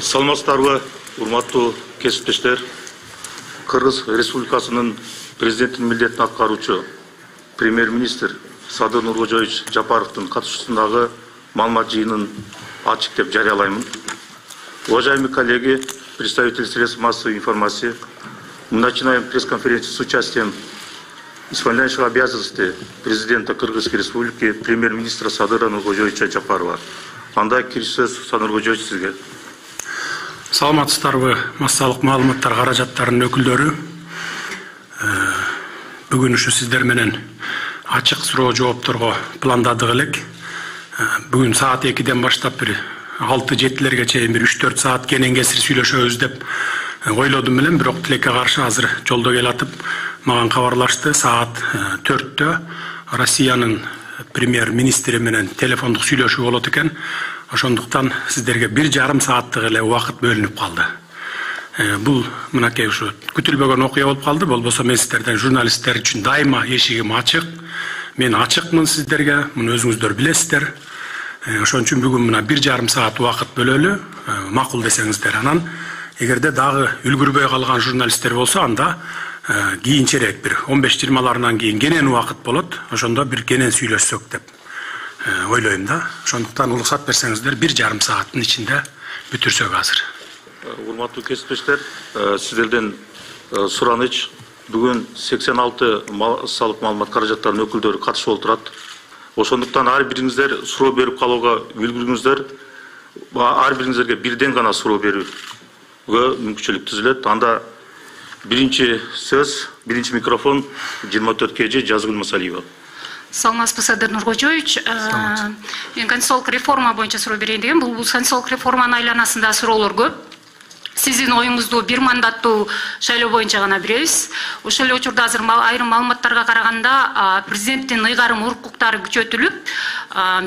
Саламатсыздарбы, урматтуу кесиптештер. Кыргыз Республикасынын президенттин милдетин аткаруучу премьер-министр Садыр Нуркожоевич Жапаровдун катышуусундагы маалымат жыйынын ачык деп жарыялаймын. Уважаемые коллеги, представители средств массовой информации, мы начинаем пресс-конференцию с участием исполняющего обязанности президента Кыргызской Республики премьер-министра Садыра Нуркожоевича Жапарова. Анда киришсөз Садыр Нуркожоевич сизге. Саламатсыздарбы, массалык маалыматтар каражаттарынын өкүлдөрү. Бүгүн ушу сиздер менен ачык суроо жоопторго пландадык элек. Бүгүн саат 2-ден баштап бир 6-7-лерге чейин бир 3-4 саат кенен кесир сүйлөшөбүз деп ойлодум элем, бирок тилекке каршы азыр жолдо келатып мага кабарлашты. Саат 4-тө Россиянын премьер-министри менен телефондук сүйлөшүү болот экен. Ошондуктан сиздерге 1,5 сааттык эле убакыт бөлүнүп калды. Бул мынакей ушу күтүлбөгөн окуя болуп калды. Болбосо мен сиздерден журналисттер үчүн дайыма эшигим ачык. Мен ачыкмын сиздерге, муну өзүңүздөр билесиздер. Ошон үчүн бүгүн мына 1,5 саат убакыт бөлөлү, макул десеңиздер. Анан эгерде дагы үлгүрбөй калган журналисттер болсо, анда кийинчерээк бир 15-20 кийин кенен убакыт болот. Ошондо бир кенен сүйлөшсөк деп ойлойм да. Ошондуктан уруксат берсеңиздер 1,5 сааттын ичинде бүтүрсөк азыр. Урматтуу кесиптештер, сиздерден сураныч, бүгүн 86 салык маалымат каражаттарынын өкүлдөрү катышып отурат. Ошондуктан ар бириңиздер суроо берип калууга үлгүрүңүздөр. Ар бириңиздерге бирден гана суроо берүүгө мүмкүнчүлүк түзүлөт. Анда биринчи сөз, биринчи микрофон 24 КЖ Жазгүл Масалиева. Саламатсызбы, Садыр Нуркожоевич. Мен конституциялык реформа боюнча суроо берейин дегем. Бул конституциялык реформанын айланасында суроолор көп. Сиздин оюңузду бир мандаттуу шайлоо боюнча гана беребиз. Ошол эле учурда азыр айрым маалыматтарга караганда президенттин ыйгарым укуктары күчөтүлүп,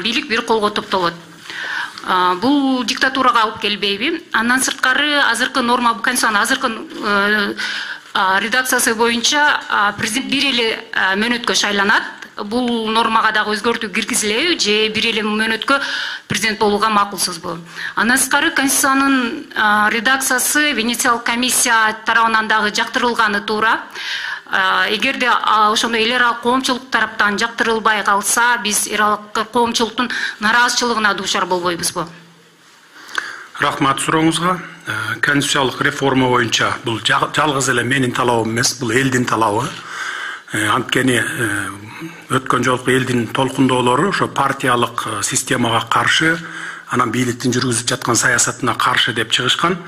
бийлик бир колго топтолот. Бул диктатурага алып келбейби? Андан сырткары азыркы норма, конституциянын азыркы редакциясы боюнча президент бир эле мөөнөткө шайланат. Бул нормага дагы өзгөртүү киргизилеби же бир эле мөөнөткө президент болууга макулсузбу? Андан сырткары конституциянын редакциясы Венециялык комиссия тарабынан дагы жактырылганы туура. Эгерде ошондой эл аралык коомчулук тараптан жактырылбай калса, биз эл аралык коомчулуктун нараазычылыгына дуушар болбойбузбу? Рахмат сурооңузга. Конституциялык реформа боюнча бул жалгыз эле менин талабым эмес, бул элдин талабы. Анткени өткөн жолку элдин толкундоолору ошо партиялык системага каршы, анан бийликтин жүргүзүп жаткан саясатына каршы деп чыгышкан.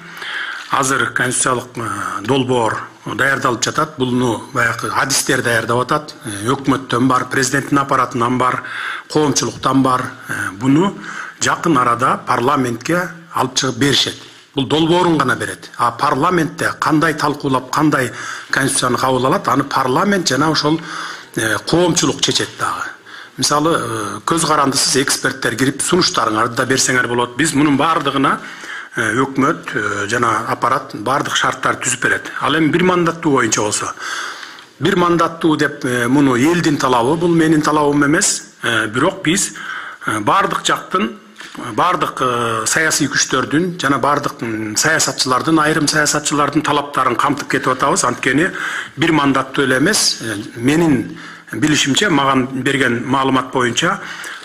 Азыр конституциялык долбоор даярдалып жатат. Буну баягы адистер даярдап атат. Өкмөттөн бар, президенттин аппаратынан бар, коомчулуктан бар. Буну жакын арада парламентке алып чыгып беришет. Бул долбоорун гана берет. А парламентте кандай талкуулап, кандай конституцияны кабыл алат, аны парламент жана ошол коомчулук чечет дагы. Мисалы, көз карандысыз эксперттер кирип сунуштарыңарды да берсеңер болот. Биз мунун бардыгына өкмөт жана аппарат бардык шарттар түзүп берет. Ал эми бир мандаттуу боюнча болсо, бир мандаттуу деп муну элдин талабы, бул менин талабым эмес. Бирок биз бардык жактын, бардык саясий күчтөрдүн жана бардык саясатчылардын, айрым саясатчылардын талаптарын камтып кетип атабыз. Анткени бир мандаттуу эле эмес, менин билишимче, маган берген маалымат боюнча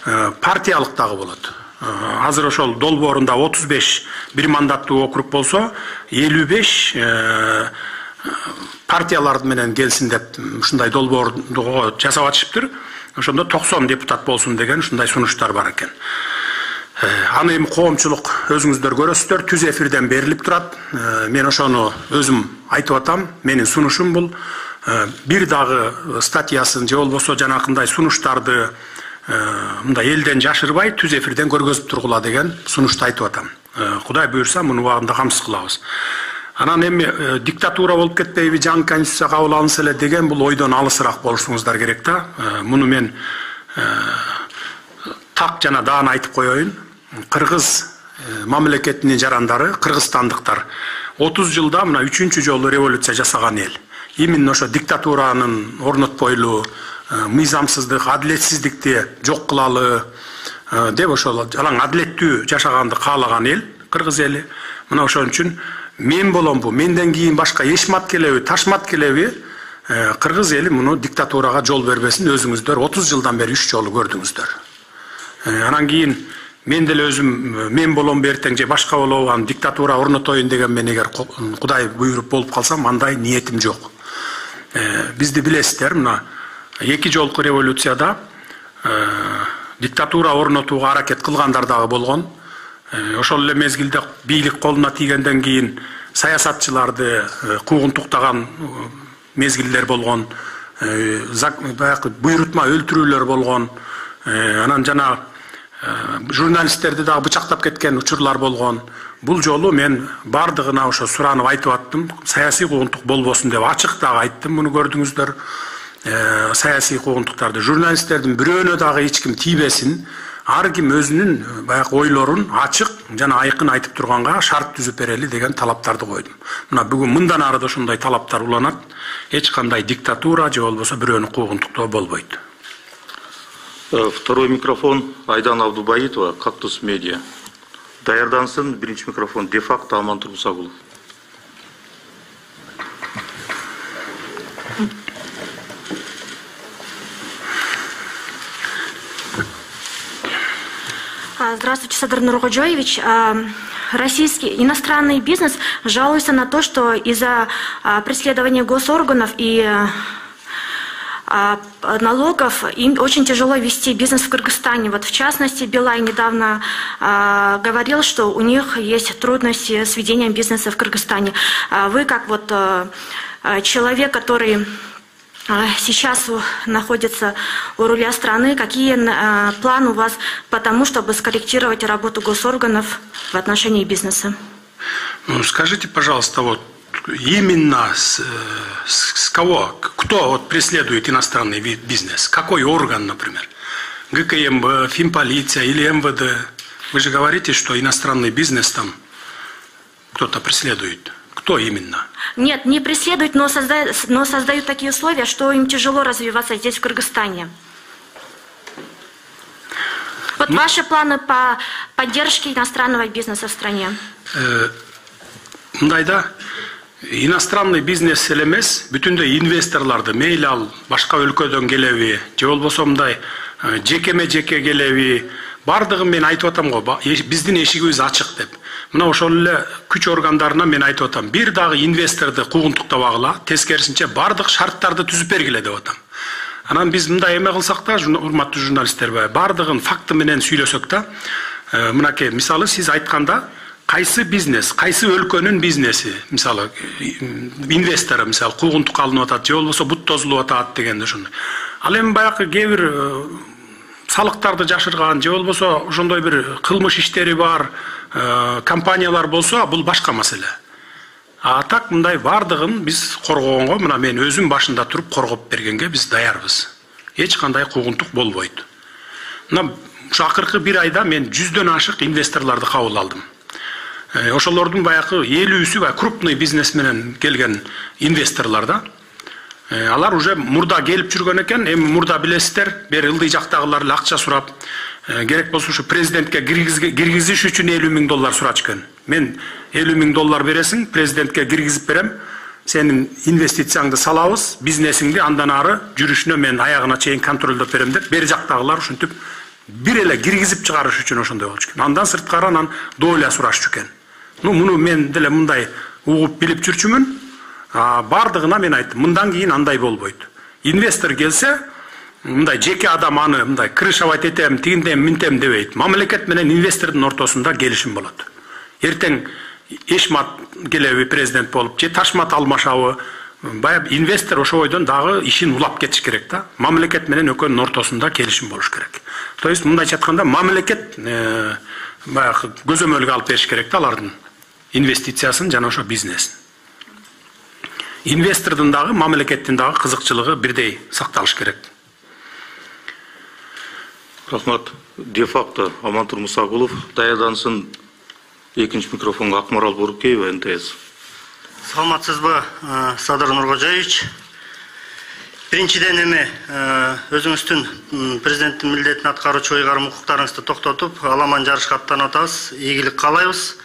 партиялык дагы болот. Азыр ошол долбоорунда 35 бир мандаттуу округ болсо, 55 партиялар менен келсин деп ушундай долбоорду жасап атышыптыр. Ошондо 90 депутат болсун деген ушундай сунуштар бар экен. Аны эми коомчулук өзүңүздөр көрөсүздөр, түз эфирден берилип турат. Мен ошону өзүм айтып атам, менин сунушум бул. Бир дагы статьясын же болбосо жанакындай сунуштарды мындай элден жашырбай түз эфирден көргөзүп тургула деген сунушту айтып атам. Кудай буйрса муну убагында камсыз кылабыз. Анан эми диктатура болуп кетпейби, жаңы конституция кабыл алынса эле деген бул ойдон алысыраак болушуңуздар керек да. Муну мен так жана даан айтып коеюн. Кыргыз мамлекетинин жарандары, кыргызстандыктар 30 жылда мына 3-чү жолу революция жасаган эл. Именно ошо диктатуранын орнотпойлу, мыйзамсыздык, адилетсиздикти жок кылалы деп ошол жалаң адилеттүү жашаганды каалаган эл, кыргыз эли. Мына ошон үчүн мен боломбу, менден кийин башка эшмат келеби, ташмат келеби, кыргыз эли муну диктатурага жол бербесин. Өзүңүздөр 30 жылдан бери 3 жолу көрдүңүздөр. Анан кийин мен деле өзүм мен болом бертең же башка болобу, диктатура орнотоюн деген мен эгер Кудай буйруп болуп калсам, андай ниетим жок. Бизди билесиздер, мына 2 жолку революцияда диктатура орнотууга аракет кылгандар дагы болгон. Ошол эле мезгилде бийлик колуна тийгенден кийин саясатчыларды куугунтуктаган мезгилдер болгон, баягы буйрутма өлтүрүүлөр болгон, анан жана журналисттерди дагы бычактап кеткен учурлар болгон. Бул жолу мен бардыгына ошо суранып айтып аттым, саясий куугунтук болбосун деп ачык дагы айттым, муну көрдүңүздөр. Саясий куугунтуктарды журналисттердин бирөөнө дагы эч ким тийбесин, ар ким өзүнүн баягы ойлорун ачык жана айкын айтып турганга шарт түзүп берели деген талаптарды койдум. Мына бүгүн мындан ары да ошондой талаптар уланат. Эч кандай диктатура же болбосо бирөөнү куугунтуктоо болбойт. Второй микрофон Айдан Абдубаитова, Кактус Медиа. Даярдансын, биринчи микрофон де-факто Амантур Мусагулов. Здравствуйте, Садыр Нуркожоевич. Российский иностранный бизнес жалуется на то, что из-за преследования госорганов и налогов им очень тяжело вести бизнес в Кыргызстане. Вот в частности, Билайн недавно говорил, что у них есть трудности с ведением бизнеса в Кыргызстане. Вы как вот человек, который сейчас находится у руля страны, какие планы у вас по тому, чтобы скорректировать работу госорганов в отношении бизнеса? Ну, скажите, пожалуйста, вот именно с кого, кто вот преследует иностранный бизнес? Какой орган, например? ГКМБ, Финполиция или МВД? Вы же говорите, что иностранный бизнес там кто-то преследует. Кто именно? Нет, не преследуют, но создают такие условия, что им тяжело развиваться здесь, в Кыргызстане. Вот ваши планы по поддержке иностранного бизнеса в стране? Мындайда, иностранный бизнес элемес, бүтүндөй инвесторларды мейли ал башка өлкөдөн келеби, же болбосо мындай жекеме-жеке келеби, бардыгын мен айтып атам го, биздин эшигибиз ачык деп. Мына ошол эле күч органдарына мен айтып атам, бир дагы инвесторду куугунтуктабагыла, тескерисинче бардык шарттарды түзүп бергиле деп атам. Анан биз мындай эме кылсак да, урматтуу журналисттер, бардыгын факты менен сүйлөсөк да, мынакей мисалы сиз айтканда, кайсы бизнес, кайсы өлкөнүн бизнеси, мисалы инвестору мисалы куугунтукка алынып атат, же болбосо бут тозулуп атат дегенде ошондой. Ал эми баягы кээ бир салыктарды жашырган, же болбосо ошондой бир кылмыш иштери бар компаниялар болсо, бул башка маселе. А так мындай бардыгын биз коргогонго, мына мен өзүм башында туруп коргоп бергенге биз даярбыз. Эч кандай куугунтук болбойт. Мына ушу акыркы бир айда мен 100дөн ашык инвесторлорду кабыл алдым. Ошолордун баягы 50-сү крупный бизнес менен келген инвесторлор да. Алар уже мурда келип жүргөн экен, эми мурда билесиздер, бери ылдый жактагылар эле акча сурап, керек болсо ушу президентке киргизиш үчүн $50,000 сурачкан. Мен $50,000 бересиң, президентке киргизип берем, сенин инвестицияңды салабыз, бизнесиңди андан ары жүрүшүнө мен аягына чейин контролдоп берем деп, бери жактагылар ушинтип бир эле киргизип чыгарыш үчүн ошондой болчу экен. Андан сырткары анан доля сурашчу экен. Ну, муну мен деле мындай угуп билип жүрчүмүн. Бардыгына мен айттым, мындан кийин андай болбойт. Инвестор келсе, мындай жеке адам аны мындай крышавать этем, тигиндем, минтем дебейт. Мамлекет менен инвестордун ортосунда келишим болот. Эртең эшмат келеби президент болуп, же ташмат алмашабы, баягы инвестор ошо ойдон дагы ишин улап кетиш керек да. Мамлекет менен экөөнүн ортосунда келишим болуш керек. То есть мындайча айтканда мамлекет баягы көзөмөлгө алып бериш керек да алардын инвестициясын жана ошо бизнесин. Инвестордун дагы, мамлекеттин дагы кызыкчылыгы бирдей сакталыш керек. Рахмат. Де-факто Амантур Мусагулов. Даярдансын экинчи микрофонго Акмарал Борукеева, НТС. Саламатсызбы, Садыр Нуркожоевич. Биринчиден эми өзүңүздүн президенттин милдетин аткаруучу ыйгарым укуктарыңызды токтотуп, аламан жарышка аттанып атабыз. Ийгилик каалайбыз.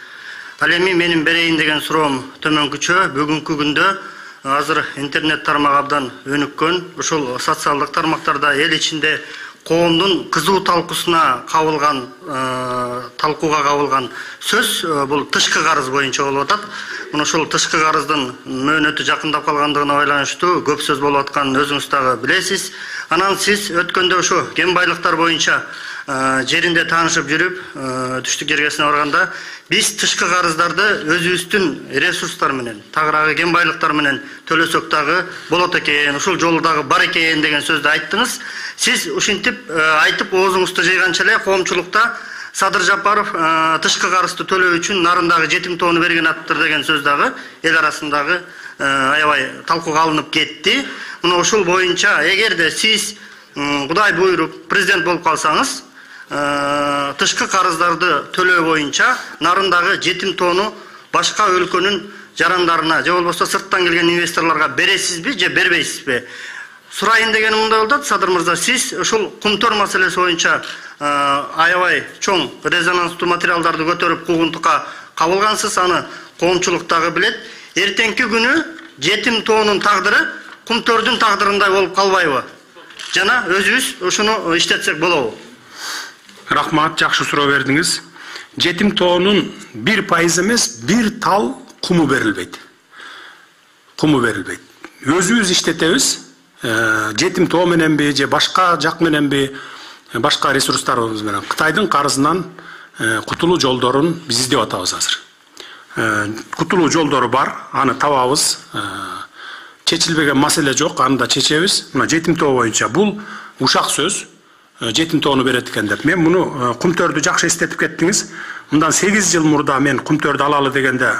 Ал эми менин берейин деген суроом төмөнкүчө. Бүгүнкү күндө азыр интернет тармагы абдан өнүккөн. Ушул социалдык тармактарда эл ичинде коомдун кызуу талкууга кабылган сөз бул тышкы карыз боюнча болуп атат. Мына ушул тышкы карыздын мөөнөтү жакындап калгандыгына байланыштуу көп сөз болуп атканын өзүңүз дагы билесиз. Анан сиз өткөндө ушу кен байлыктар боюнча жеринде таанышып жүрүп, түштүк жергесине барганда биз тышкы карыздарды өзүбүздүн ресурстар менен, тагыраагы кен байлыктар менен төлөсөк дагы болот экен, ушул жолу дагы бар экен деген сөздү айттыңыз. Сиз ушинтип айтып оозуңузду жыйганча эле коомчулукта Садыр Жапаров тышкы карызды төлөө үчүн нарындагы жетим тоону берген аттыр деген сөз дагы эл арасындагы аябай талкууга алынып кетти. Мына ушул боюнча эгерде сиз Кудай буйруп президент болуп калсаңыз, тышкы карыздарды төлөө боюнча нарындагы жетим тоону башка өлкөнүн жарандарына же болбосо сырттан келген инвесторлорго бересизби же бербейсизби? Сурайын дегеним мындай болот, Садыр мырза, сиз ушул кумтөр маселеси боюнча аябай чоң резонанстуу материалдарды көтөрүп куугунтукка кабылгансыз, аны коомчулук дагы билет. Эртеңки күнү жетим тоонун тагдыры кумтөрдүн тагдырындай болуп калбайбы? Жана өзүбүз ушуну иштетсек болобу? Рахмат, жакшы суроо бердиңиз. Жетим тоонун 1% эмес, 1 тал куму берилбейт. Куму берилбейт. Өзүбүз иштетебиз. Жетим тоо мененби же башка жак мененби, башка ресурстарыбыз менен Кытайдын карызынан кутулуу жолдорун биз издеп атабыз азыр. Кутулуу жолдору бар, аны табабыз. Чечилбеген маселе жок, аны да чечебиз. Мына жетим тоо боюнча бул ушак сөз. Жетим тоону берет экен деп. Мен муну кумтөрдү жакшы эстетип кеттиңиз. Мындан 8 жыл мурда мен кумтөрдү алалы дегенде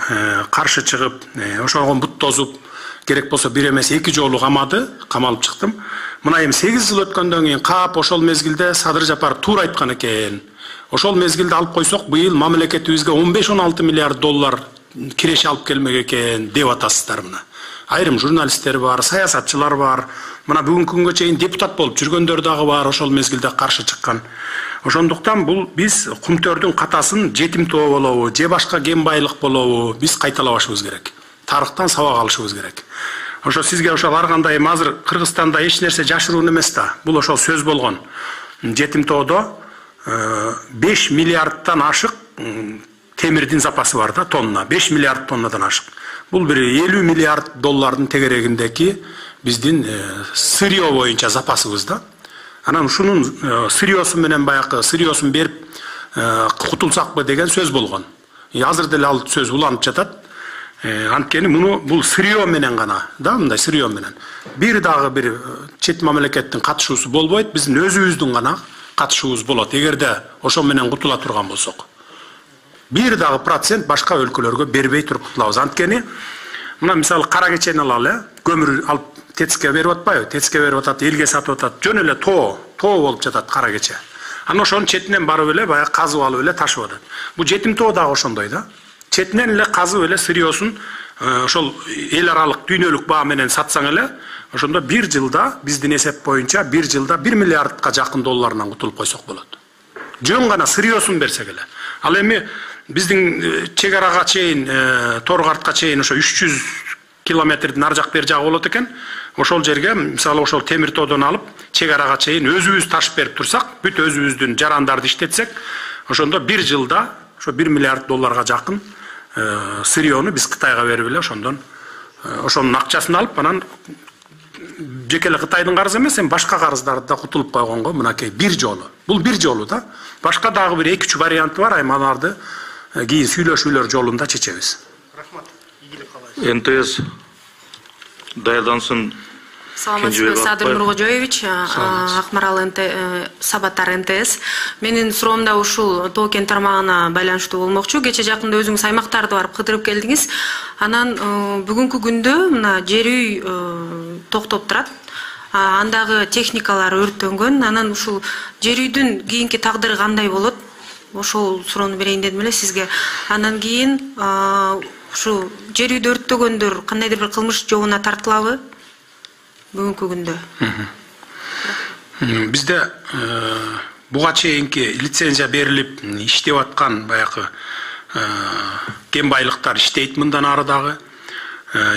каршы чыгып, ошого бут тозуп, керек болсо бир эмес 2 жолу камалып чыктым. Мына эми 8 жыл өткөндөн кийин кап ошол мезгилде Садыр Жапаров туура айткан экен. Ошол мезгилде алып койсок, быйыл мамлекетибизге 15-16 миллиард доллар киреше алып келмек экен деп атасыздар мына. Айрым журналисттер бар, саясатчылар бар. Мына бүгүнкү күнгө чейин депутат болуп жүргөндөр дагы бар, ошол мезгилде каршы чыккан. Ошондуктан бул биз кумтөрдүн катасын жетим тоо болобу, же башка кен байлык болобу, биз кайталабашыбыз керек. Тарыхтан сабак алышыбыз керек. Ошо сизге ошо барганда эми азыр Кыргызстанда эч нерсе жашыруун эмес да. Бул ошол сөз болгон. Жетим тоодо 5 миллиардтан ашык темирдин запасы бар да, тонна. 5 миллиард тоннадан ашык. Бул бир 50 миллиард доллардын тегерегиндеки биздин сырьё боюнча запасыбыз да. Анан ушунун сырьёсу менен баягы сырьёсун берип кутулсакпы деген сөз болгон. Азыр деле ал сөз уланып жатат. Анткени муну бул сырьё менен гана да, мындай сырьё менен. Бир дагы бир чет мамлекеттин катышуусу болбойт, биздин өзүбүздүн гана катышуубуз болот. Эгерде ошо менен кутула турган болсок. Бир дагы процент башка өлкөлөргө бербей туруп кутулабыз. Анткени мына мисалы кара кечени алалы, көмүр алып ТЭЦке берип атпайбы? ТЭЦке берип атат, элге сатып атат. Жөн эле тоо болуп жатат кара кече. Анан ошонун четинен барып эле баягы казып алып эле ташып атат. Бул жетим тоо дагы ошондой да. Четинен эле казып эле сырьёсун ошол эл аралык дүйнөлүк баа менен сатсаң эле, ошондо бир жылда биздин эсеп боюнча 1 жылда 1 миллиардка жакын долларынан кутулуп койсок болот. Жөн гана сырьёсун берсек эле. Ал эми биздин чек арага чейин, Торгартка чейин ошо 300 километрдин ар жак бер жагы болот экен. Ошол жерге мисалы ошол темир тоодон алып, чек арага чейин өзүбүз ташып берип турсак, бүт өзүбүздүн жарандарды иштетсек, ошондо 1 жылда ошо 1 миллиард долларга жакын сырьёну биз Кытайга берип эле ошондон ошонун акчасын алып, анан жеке эле Кытайдын карызы эмес, башка карыздарды да кутулуп койгонго мынакей бир жолу. Бул бир жолу да. Башка дагы бир 2-3 варианты бар, аймаларды кийин сүйлөшүүлөр жолунда чечебиз. Рахмат. Ийгилик каалайбыз. НТС даярдансын. Саламатсызбы, Садыр Нуркожоевич, Акмарал Сабаттар НТС. Менин суроом да ушул тоо кен тармагына байланыштуу болмокчу. Кече жакында өзүңүз аймактарды барып кыдырып келдиңиз. Анан бүгүнкү күндө мына жер үй токтоп турат. Андагы техникалар өрттөнгөн. Анан ушул жер үйдүн кийинки тагдыры кандай болот? Ошол суроону берейин дедим эле сизге. Анан кийин ушу жер үйдү өрттөгөндөр кандайдыр бир кылмыш жообуна тартылабы? Бүгүнкү күндө. Бизде буга чейинки лицензия берилип иштеп аткан баягы кен байлыктар иштейт мындан ары дагы.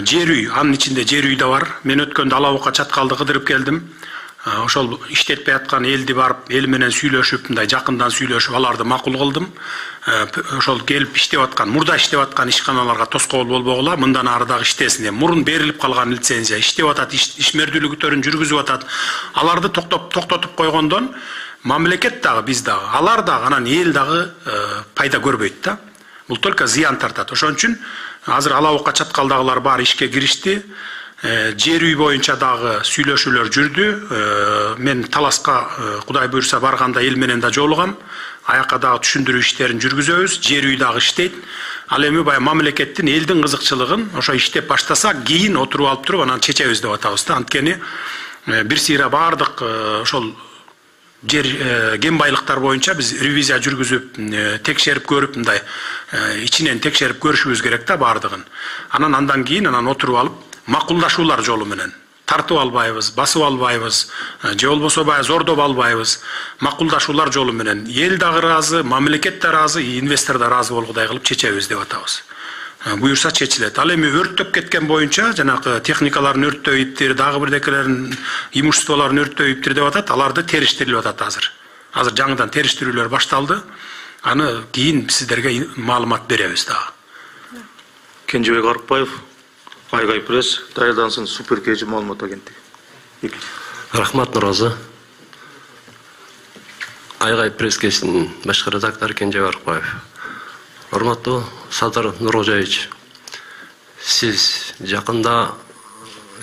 Жер үй, анын ичинде жер үй да бар. Мен өткөндө Алабукка чаткалды кыдырып келдим. Ошол иштетпей аткан элди барып, эл менен сүйлөшүп, мындай жакындан сүйлөшүп, аларды макул кылдым. Ошол келип иштеп аткан, мурда иштеп аткан ишканаларга тоскоол болбогула, мындан ары дагы иштесин. Мурун берилип калган лицензия иштеп атат, ишмердүүлүктөрүн жүргүзүп атат. Аларды токтотуп койгондон мамлекет дагы, биз дагы, алар дагы, анан эл дагы пайда көрбөйт да. Бул только зыян тартат. Ошон үчүн азыр Алабукка чаткалдагылар баары ишке киришти. Жер үй боюнча дагы сүйлөшүүлөр жүрдү. Мен Таласка Кудай буйрса барганда эл менен да жолугам. Аяка дагы түшүндүрүү иштерин жүргүзөбүз. Жер үй дагы иштейт. Ал эми баягы мамлекеттин элдин кызыкчылыгын ошо иштеп баштасак, кийин отуруп алып туруп анан чечебиз деп атабыз да. Анткени бир сыйра баардык ошол жер кен байлыктар боюнча биз ревизия жүргүзүп, текшерип көрүп, мындай ичинен текшерип көрүшүбүз керек да баардыгын. Андан кийин отуруп алып макулдашуулар жолу менен тартып албайбыз, басып албайбыз, же болбосо баягы зордоп албайбыз. Макулдашуулар жолу менен эл дагы ыраазы, мамлекет да ыраазы, инвестор да ыраазы болгудай кылып чечебиз деп атабыз. Буюрса чечилет. Ал эми өрттөп кеткен боюнча, жанагы техникаларын өрттөйүптүр, дагы бирдекелерин имуществолорун өрттөйүптүр деп атат. Аларды териштирилип атат азыр. Азыр жаңыдан териштирүүлөр башталды. Аны кийин сиздерге маалымат беребиз дагы. Кенжебек Арыкбаев, Айгай пресс, даярдансын Супер КЖ маалымат агенттиги. Рахмат Нуразы. Айгай пресс кесинин башкы редактору Кенжебек Арыкбаев. Урматтуу Садыр Нуркожоевич, сиз жакында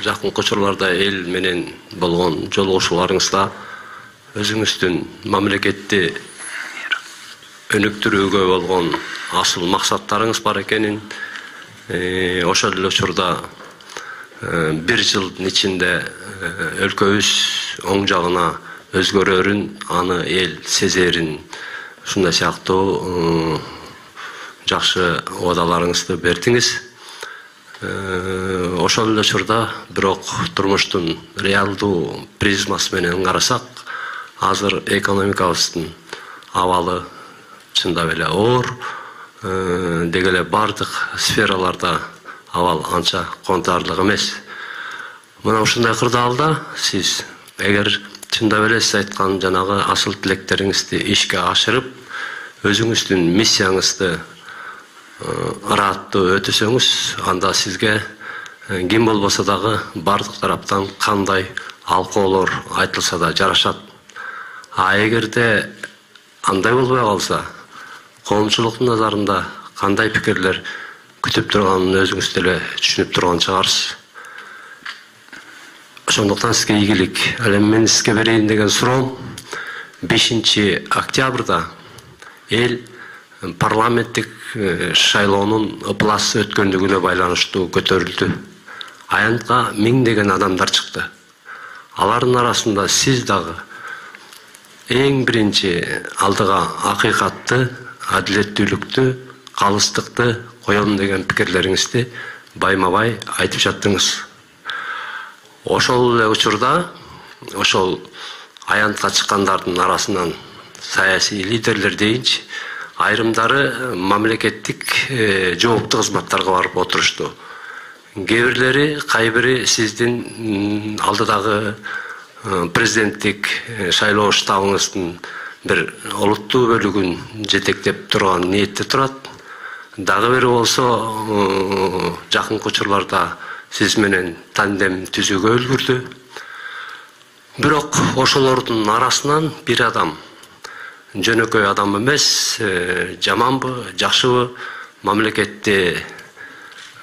жакынкы учурларда эл менен болгон жолугушууларыңызда өзүңүздүн мамлекетти өнүктүрүүгө болгон асыл максаттарыңыз бар экенин, ошол эле учурда бир жылдын ичинде өлкөбүз оң жагына өзгөрөрүн, аны эл сезерин, ушундай сыяктуу жакшы убадаларыңызды бердиңиз. Ошол эле учурда бирок турмуштун реалдуу призмасы менен карасак, азыр экономикабыздын абалы чындап эле оор, деги эле бардык сфераларда абал анча кубанычтуу эмес. Мына ушундай кырдаалда сиз эгер чындап эле сиз айткан жанагы асыл тилектериңизди ишке ашырып, өзүңүздүн миссияңызды ыраттуу өтөсөңүз, анда сизге ким болбосо дагы бардык тараптан кандай алкоолор айтылса да жарашат. Эгерде андай болбой калса, коомчулуктун назарында кандай пикирлер күтүп турганын өзүңүз деле түшүнүп турган чыгарсыз. Ошондуктан сизге ийгилик. Ал эми мен сизге берейин деген суроом, 5 октябрда эл парламенттик шайлоонун ыплас өткөндүгүнө байланыштуу көтөрүлдү. Аянтка 1000 адамдар чыкты. Алардын арасында сиз дагы эң биринчи алдыга акыйкатты, адилеттүүлүктү, калыстыкты коем деген пикирлериңизди байма-бай айтып жаттыңыз. Ошол эле учурда ошол аянтка чыккандардын арасынан саясий лидерлер дейинчи, айрымдары мамлекеттик жооптуу кызматтарга барып отурушту. Кээ кайбири сиздин алдыдагы президенттик шайлоо штабыңыздын бир олуттуу бөлүгүн жетектеп турган ниетте турат. Дагы бири болсо жакынкы учурларда сиз менен тандем түзүүгө үлгүрдү. Бирок ошолордун арасынан бир адам, жөнөкөй адам эмес, жаманбы, жакшыбы, мамлекетти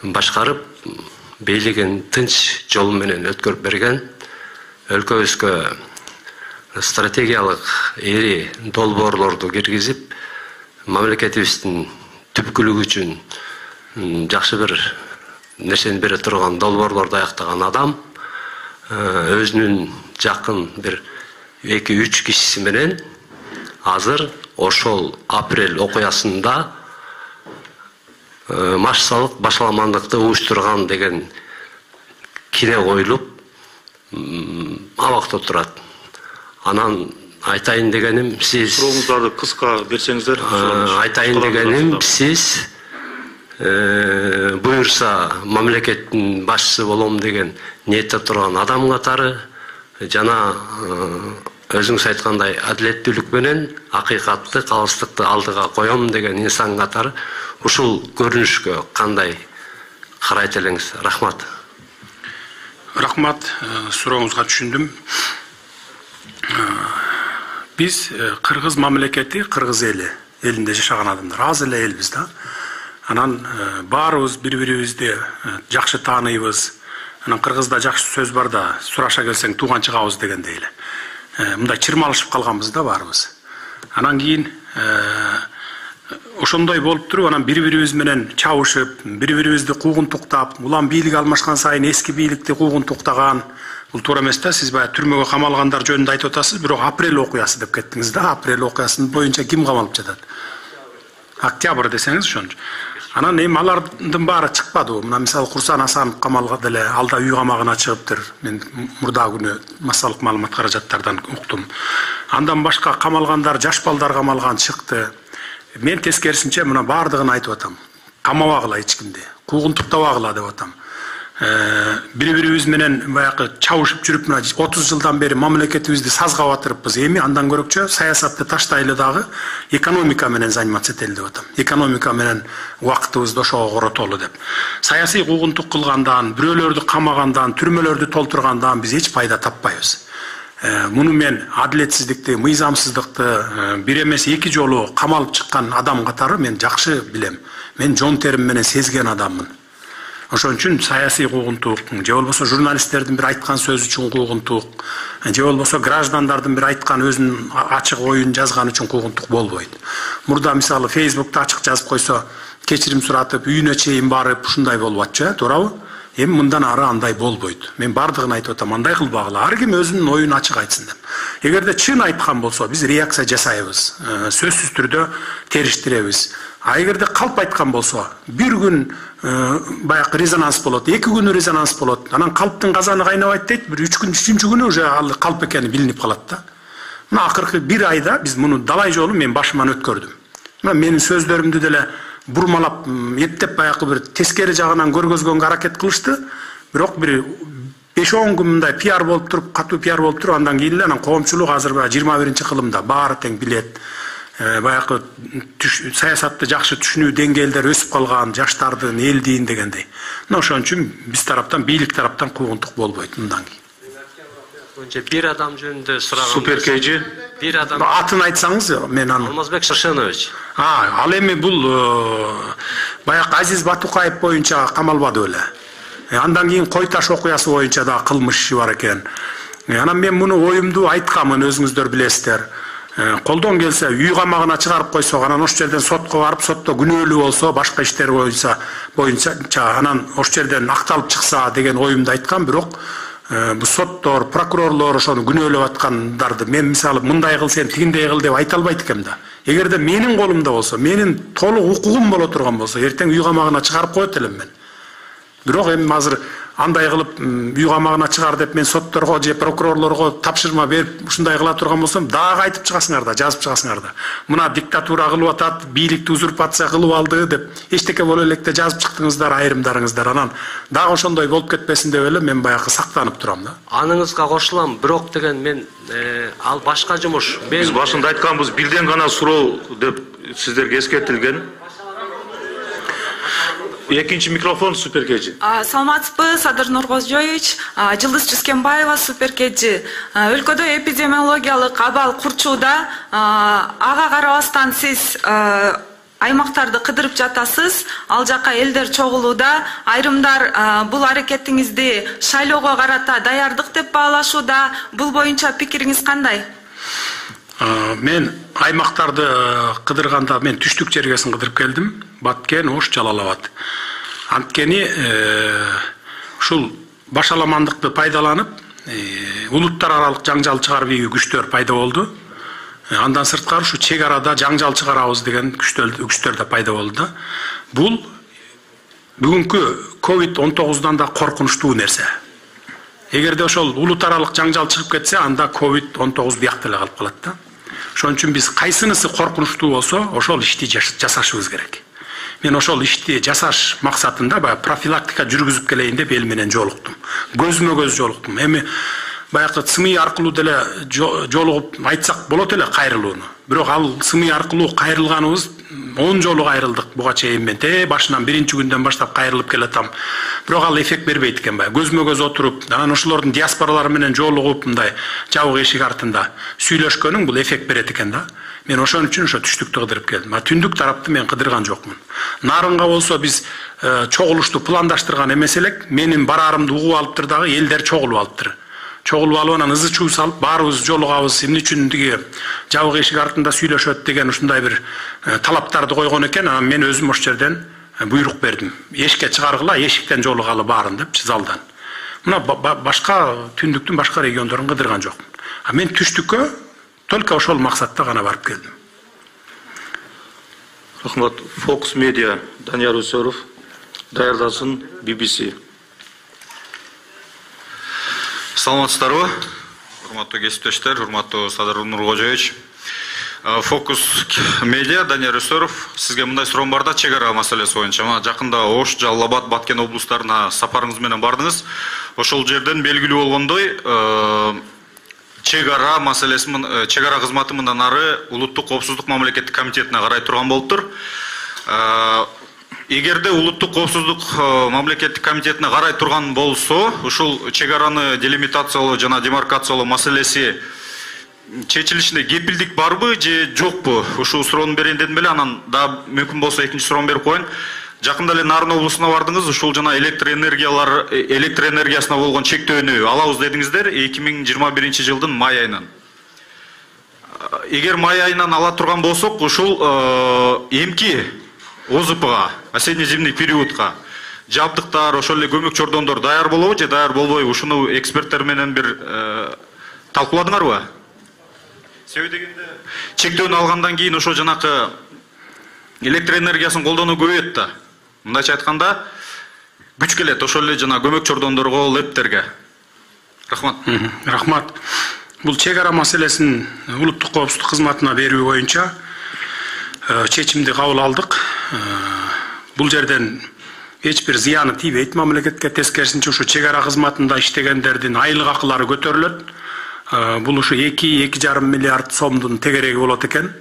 башкарып, бийлигин тынч жол менен өткөрүп берген, өлкөбүзгө стратегиялык эри долбоорлорду киргизип, мамлекетибиздин түпкүлүгү үчүн жакшы бир нерсени бере турган долбоорлорду аяктаган адам, өзүнүн жакын бир 2-3 кишиси менен азыр ошол апрель окуясында массалык башаламандыкты уюштурган деген кире коюлуп абакта турат. Анан айтайын дегеним сиз Сурооңуздарды кыска берсеңиздер. айтайын дегеним сиз буюрса мамлекеттин башчысы болом деген ниетте турган адам катары жана өзүңүз айткандай адилеттүүлүк менен акыйкатты, калыстыкты алдыга коем деген инсан катары ушул көрүнүшкө кандай карайт элеңиз? Рахмат. Рахмат, сурооңузга түшүндүм. Биз кыргыз мамлекети, кыргыз элинде жашаган адамдар, аз эле элбиз да. Анан баарыбыз бири-бирибизди жакшы тааныйбыз. Анан кыргызда жакшы сөз бар да, сураша келсең тууган чыгабыз дегендей эле. Мындай чырмалышып калганбыз да баарыбыз. Анан кийин ошондой болуп туруп, анан бири-бирибиз менен чабышып, бири-бирибизди куугунтуктап, улам бийлик алмашкан сайын эски бийликти куугунтуктаган. Бул туура эмес да, сиз баягы түрмөгө камалгандар жөнүндө айтып атасыз, бирок апрель окуясы деп кеттиңиз да. Апрель окуясынын боюнча ким камалып жатат? Октябрь десеңиз ошончу. Анан эми алардын баары чыкпады. Мына мисалы Курсан Асанов камалган эле, алда үй камагына чыгыптыр. Мен мурда күнү массалык маалымат каражаттардан уктум. Андан башка камалгандар, жаш балдар камалган чыкты. Мен тескерисинче мына баардыгын айтып атам. Камабагыла эч кимди, куугунтуктабагыла деп атам. Бири-бирибиз менен баягы чабышып жүрүп, мына 30 жылдан бери мамлекетибизди сазга батырыппыз. Эми андан көрөкчө саясатты таштайлы дагы экономика менен заниматься этели деп атам. Экономика менен убактыбызды ошого коротолу деп. Саясий куугунтук кылгандан, бирөөлөрдү камагандан, түрмөлөрдү толтургандан биз эч пайда таппайбыз. Муну мен адилетсиздикти, мыйзамсыздыкты бир эмес эки жолу камалып чыккан адам катары мен жакшы билем. Мен жон терим менен сезген адаммын. Ошон үчүн саясий куугунтук, же болбосо журналисттердин бир айткан сөзү үчүн куугунтук, же болбосо граждандардын бир айткан өзүнүн ачык оюн жазган үчүн куугунтук болбойт. Мурда мисалы Facebook'та ачык жазып койсо, кечирим суратып, үйүнө чейин барып, ушундай болуп атчу, туурабы? Эми мындан ары андай болбойт. Мен бардыгын айтып атам, андай кылбагыла. Ар ким өзүнүн оюн ачык айтсын деп. Эгерде чын айткан болсо, биз реакция жасайбыз, сөзсүз түрдө териштиребиз. А эгерде калп айткан болсо, бир күн баягы резонанс болот, 2 күн резонанс болот. Анан калптын казаны кайнабайт дейт, бир 3 күн, 3-үнчү күнү уже ал калп экени билинип калат да. Мына акыркы 1 айда биз муну далай жолу мен башыман өткөрдүм. Мына менин сөздөрүмдү деле бурмалап, эптеп баягы бир тескери жагынан көргөзгөнгө аракет кылышты. Бирок бир 5-10 күн мындай пиар болуп туруп, катуу пиар болуп туруп, андан кийин эле анан коомчулук азыр 21-кылымда баары тең билет. Баягы саясатты жакшы түшүнүү деңгээлдери өсүп калган, жаштардын элдин дегендей. Мына ошон үчүн биз тараптан, бийлик тараптан куугунтук болбойт мындан кийин. Бир адам жөнүндө сураган. Суперкейжи. Бир адам. Атын айтсаңыз, мен аны. Алмазбек Шашенович. Ал эми бул баягы Азиз Батукаев боюнча камалбады эле. Андан кийин Кой Таш окуясы боюнча да кылмыш иши бар экен. Анан мен муну оюмду айтканмын, өзүңүздөр билесиздер. Колдон келсе үй камагына чыгарып койсо, анан ош жерден сотко барып, сотто күнөөлүү болсо, башка иштер боюнча анан ош жерден акталып чыкса деген оюмду айткам. Бирок бу соттор, прокурорлор ошону күнөөлөп аткандарды мен мисалы мындай кыл, сен тигиндей кыл деп айта албайт экем да. Эгерде менин колумда болсо, менин толук укугум боло турган болсо, эртең үй камагына чыгарып коет элем мен. Бирок эми азыр андай кылып үй камагына чыгар деп мен сотторго же прокурорлорго тапшырма берип ушундай кыла турган болсом, дагы айтып чыгасыңар да, жазып чыгасыңар да. Мына диктатура кылып атат, бийликти узурпация кылып алды деп эчтеке боло электе жазып чыктыңыздар айрымдарыңыздар. Анан дагы ошондой болуп кетпесин деп эле мен баягы сактанып турам да. Аныңызга кошулам, бирок деген мен ал башка жумуш. Биз башында айтканбыз, бирден гана суроо деп сиздерге эскертилген. Экинчи микрофон Суперкеджи. Саламатсызбы, Садыр Нургозжоевич, Жылдыз Жүскенбаева, Суперкеджи. Өлкөдө эпидемиологиялык абал курчууда, ага карабастан сиз аймактарды кыдырып жатасыз, ал жака элдер чогулууда, айрымдар бул аракетиңизди шайлоого карата даярдык деп баалашууда. Бул боюнча пикириңиз кандай? Мен аймактарды кыдырганда мен түштүк жергесин кыдырып келдим. Баткен, Ош, Жалал Абад. Анткени ушул башаламандыкты пайдаланып, улуттар аралык жаңжал чыгарып ийүү күчтөр пайда болду. Андан сырткары ушу чек арада жаңжал чыгарабыз деген күчтөр да пайда болду да. Бул бүгүнкү COVID-19-дан да коркунучтуу нерсе. Эгерде ошол улут аралык жаңжал чыгып кетсе, анда COVID-19 биякта эле калып калат да. Ошон үчүн биз кайсынысы коркунучтуу болсо, ошол ишти жасашыбыз керек. Мен ошол ишти жасаш максатында профилактика жүргүзүп келейин деп эл менен жолуктум. Көзмө көз жолуктум. Эми баягы СМИ аркылуу деле жолугуп айтсак болот эле кайрылууну. Бирок ал СМИ аркылуу кайрылганыбыз 10 жолу кайрылдык буга чейин мен. Башынан биринчи күндөн баштап кайрылып келатам. Бирок ал эффект бербейт экен баягы. Көзмө көз отуруп, анан ошолордун диаспоралары менен жолугуп мындай жабык эшик артында сүйлөшкөнүң бул эффект берет экен да. Мен ошон үчүн ошо түштүктү кыдырып келдим. Түндүк тарапты мен кыдырган жокмун. Нарынга болсо биз чогулушту пландаштырган эмес элек. Менин бараарымды угуп алыптыр дагы, элдер чогулуп алыптыр. Чогулуп алып анан ызы чуу салып, баарыбыз жолугабыз, эмне үчүн тиги жабык эшик артында сүйлөшөт деген ушундай бир талаптарды койгон экен. Анан мен өзүм ошол жерден буйрук бердим. Эшикке чыгаргыла, эшиктен жолугалы баарын деп залдан. Мына башка түндүктүн башка региондорун кыдырган жокмун. Мен түштүккө только ошол максатта гана барып келдим. Рахмат. Fox Media Данияр Өсөров, даярдасын BBC. Саламатсыздарбы? Урматтуу кесиптештер, урматтуу Садыр Нуркожоевич. Fox Media Данияр Өсөров, сизге мындай суроом бар да, чек ара маселеси боюнча. Жакында Ош, Жалал Абад, Баткен облустарына сапарыңыз менен бардыңыз. Ошол жерден белгилүү болгондой, чек ара маселеси, чек ара кызматы мындан ары Улуттук коопсуздук мамлекеттик комитетине карай турган болуптур. Эгерде Улуттук коопсуздук мамлекеттик комитетине карай турган болсо, ушул чек араны делимитациялоо жана демаркациялоо маселеси чечилишинде кепилдик барбы же жокпу? Ушул суроону берейин дедим эле, анан да мүмкүн болсо экинчи суроону берип коеюн. Жакында эле Нарын облусуна бардыңыз, ушул жана электр энергиясына болгон чектөөнү алабыз дедиңиздер 2021 жылдын май айынан. Эгер май айынан ала турган болсок, ушул эмки ОЗПга, осенне-зимний периодка жабдыктар, ошол эле көмөк чордондор даяр болобу же даяр болбойбу? Ушуну эксперттер менен бир талкууладыңарбы? Себеби дегенде чектөөнү алгандан кийин ошо жанакы электр энергиясын колдонуу көбөйөт да. Мындайча айтканда, күч келет ошол эле жана көмөк чордондорго, лептерге. Рахмат. Рахмат. Бул чек ара маселесин улуттук коопсуздук кызматына берүү боюнча чечимди кабыл алдык. Бул жерден эч бир зыяны тийбейт мамлекетке, тескерисинче ушу чек ара кызматында иштегендердин айлык акылары көтөрүлөт. Бул ушу 2-2,5 миллиард сомдун тегереги болот экен.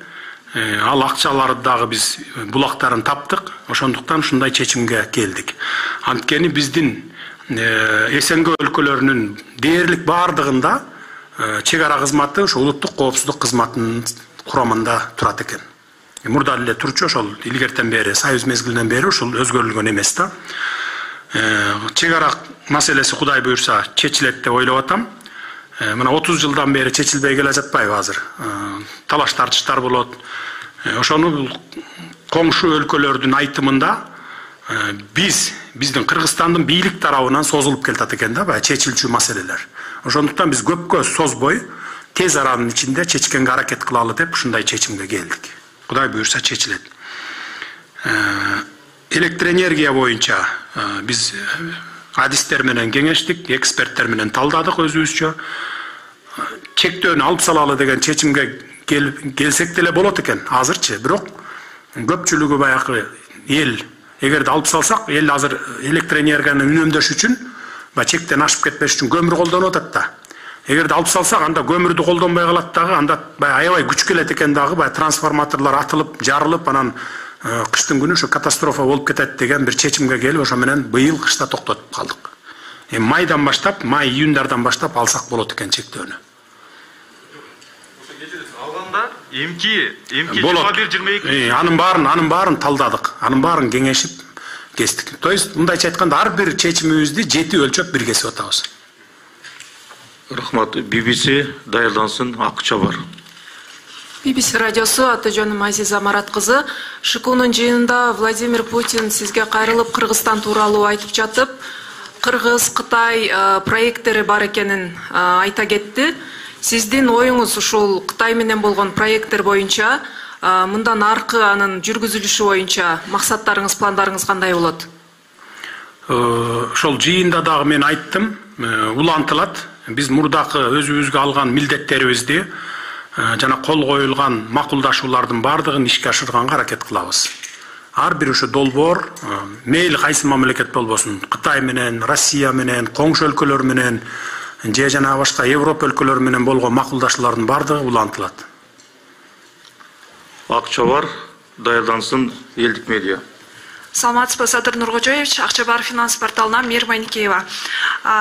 Ал акчаларды дагы биз булактарын таптык. Ошондуктан ушундай чечимге келдик. Анткени биздин СНГ өлкөлөрүнүн дээрлик баардыгында чек ара кызматы ушу улуттук коопсуздук кызматынын курамында турат экен. Мурда эле турчу, ошол илгертен бери, Союз мезгилинен бери ушул өзгөрүлгөн эмес да. Чек ара маселеси Кудай буйрса чечилет деп ойлоп атам. Мына 30 жылдан бери чечилбей келе жатпайбы азыр? Талаш тартыштар болот. Ошону коңшу өлкөлөрдүн айтымында биздин Кыргызстандын бийлик тарабынан созулуп келатат экен да, баягы чечилчү маселелер. Ошондуктан биз көпкө созбой тез аранын ичинде чечкенге аракет кылалы деп ушундай чечимге келдик. Кудай буйрса чечилет. Электр энергия боюнча биз адистер менен кеңештик, эксперттер менен талдадык өзүбүзчө. Чектөөнү алып салалы деген чечимге келсек деле болот экен азырчы. Бирок көпчүлүгү баягы эл, эгерде алып салсак, эл азыр электр энергияны үнөмдөш үчүн, чектен ашып кетпеш үчүн көмүр колдонуп атат да. Эгерде алып салсак, анда көмүрдү колдонбой калат дагы, анда аябай күч келет экен дагы, трансформаторлор атылып, жарылып, анан кыштын күнү ошо катастрофа болуп кетет деген бир чечимге келип, ошо менен быйыл кышта токтотуп калдык. Майдан баштап, май-июндардан баштап алсак болот экен чектөөнү. Алганда эмки 21-22 анын баарын талдадык, анын баарын кеңешип кестик. То есть мындайча айтканда ар бир чечимибизди 7 өлчөп бир кесип атабыз. Рахмат. BBC даярдансын, акча бар. BBC радиосу, аты-жөнүм Азиза Марат кызы. Шыкуунун жыйынында Владимир Путин сизге кайрылып Кыргызстан тууралуу айтып жатып, Кыргыз, Кытай проекттери бар экенин айта кетти. Сиздин оюңуз ушул Кытай менен болгон проекттер боюнча, мындан аркы анын жүргүзүлүшү боюнча максаттарыңыз, пландарыңыз кандай болот? ошол жыйында дагы мен айттым, улантылат. Биз мурдакы өзүбүзгө алган милдеттерибизди жана кол коюлган макулдашуулардын бардыгын ишке ашырганга аракет кылабыз. Ар бир ошо долбоор мейли кайсы мамлекет болбосун, Кытай менен, Россия менен, коңшу өлкөлөр менен, же жана башка Европа өлкөлөрү менен болгон макулдашуулардын бардыгы улантылат. Акча бар, даярдансын элдик медиа. Саламатсызбы, Садыр Нуркожоевич, Акча бар финанс порталынан Мейир Майникеева.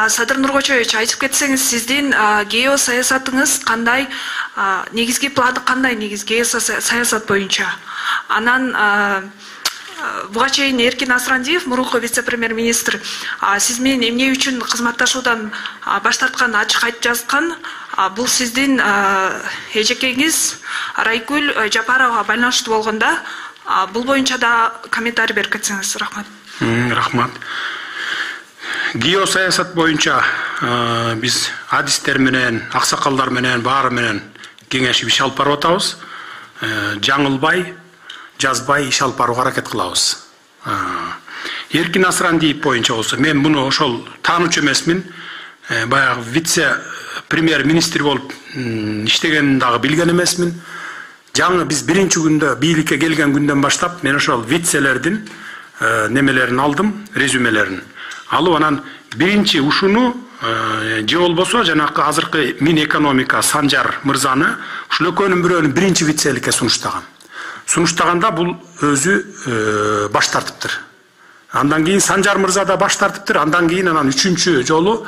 Садыр Нуркожоевич, айтып кетсеңиз, сиздин геосаясатыңыз кандай, негизги планы кандай, негизги саясат боюнча? Анан буга чейин Эркин Асрандиев, мурунку вице-премьер-министр, сиз менен эмне үчүн кызматташуудан баш тартканын ачык айтып жазган. Бул сиздин эжекеңиз Райгүл Жапаровага байланыштуу болгондо, бул боюнча да комментарий берип кетсеңиз, рахмат. Рахмат. Геосаясат боюнча биз адистер менен, аксакалдар менен, баары менен кеңешип иш алып барып атабыз. Жаңылбай, жазбай иш алып барууга аракет кылабыз. Эркин Асрандиев боюнча болсо, мен муну ошол таануучу эмесмин. Баягы вице-премьер-министр болуп иштегенин дагы билген эмесмин. Жаңы биз биринчи күндө бийликке келген күндөн баштап мен ошол вицелердин немелерин алдым, резюмелерин. Алып анан биринчи ушуну же болбосо жанакы азыркы Минэкономика Санжар мырзаны ушул экөөнүн бирөөнү биринчи вицеликке сунуштаган. Сунуштаганда бул өзү баш тартыптыр. Андан кийин Санжар мырза да баш тартыптыр. Андан кийин анан үчүнчү жолу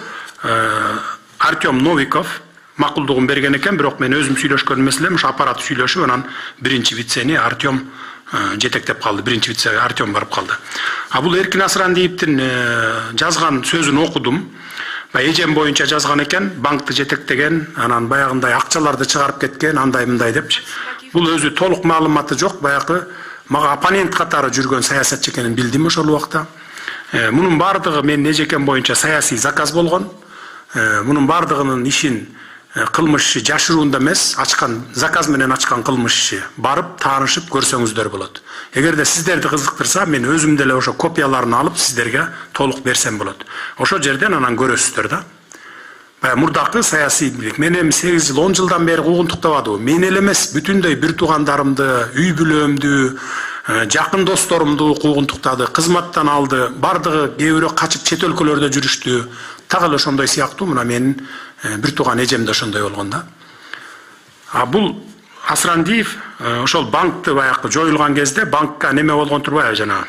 Артем Новиков макулдугун берген экен, бирок мен өзүм сүйлөшкөн эмес элем, ушу аппарат сүйлөшүп, анан биринчи вицени Артем жетектеп калды, биринчи вице Артем барып калды. Бул Эркин Асрандиевдин жазган сөзүн окудум. Эжем боюнча жазган экен, банкты жетектеген, анан баягындай акчаларды чыгарып кеткен, андай мындай деп. Бул өзү толук маалыматы жок, баягы мага оппонент катары жүргөн саясатчы экенин билдим ошол убакта. Мунун бардыгы менин эжекем боюнча саясий заказ болгон. Мунун бардыгынын ишин кылмыш жашыруунда эмес, ачкан заказ менен ачкан кылмыш барып таанышып көрсөңүздөр болот. Эгерде сиздерди кызыктырса, мен өзүм деле ошо копияларын алып сиздерге толук берсем болот. Ошол жерден анан көрөсүздөр да. Баягы мурдакы саясий бийлик менен 8 жыл, 10 жылдан бери куугунтуктабады. Мен эле эмес, бүтүндөй бир туугандарымды, үй бүлөмдү, жакын досторумду куугунтуктады, кызматтан алды, бардыгы кээ бирөө качып чет өлкөлөрдө жүрүштү. Так ошондой сыяктуу, мына менин бир тууган эжем да ошондой болгон да. Бул Асрандиев ошол банкты баягы жоюлган кезде банкка неме болгон турбайбы, жана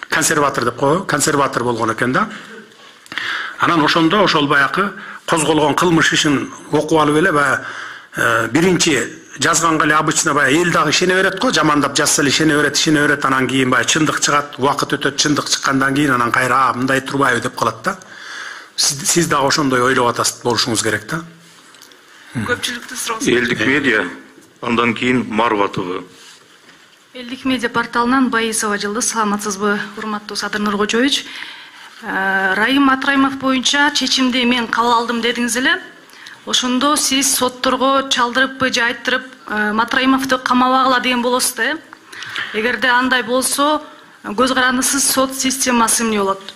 консерватор деп коебу, консерватор болгон экен да. Анан ошондо ошол баягы козголгон кылмыш ишин окуп алып эле баягы биринчи жазганга эле обычно баягы эл дагы ишене берет го, жамандап жазса эле ишене берет, анан кийин баягы чындык чыгат, убакыт өтөт, чындык чыккандан кийин анан кайра мындай турбайбы деп калат да. Сиз дагы ошондой ойлоп атасыз, болушуңуз керек да. Көпчүлүктү суроо. Элдик медиа, андан кийин Марва ТВ. Элдик медиа порталынан Баисова Жылдыз, саламатсызбы, урматтуу Садыр Нуркожоевич. Райым Матраимов боюнча чечимди мен кабыл алдым дедиңиз эле. Ошондо сиз сотторго чалдырыппы же айттырып Матраимовду камабагыла деген болосуз да. Эгерде андай болсо, көз карандысыз сот системасы эмне болот?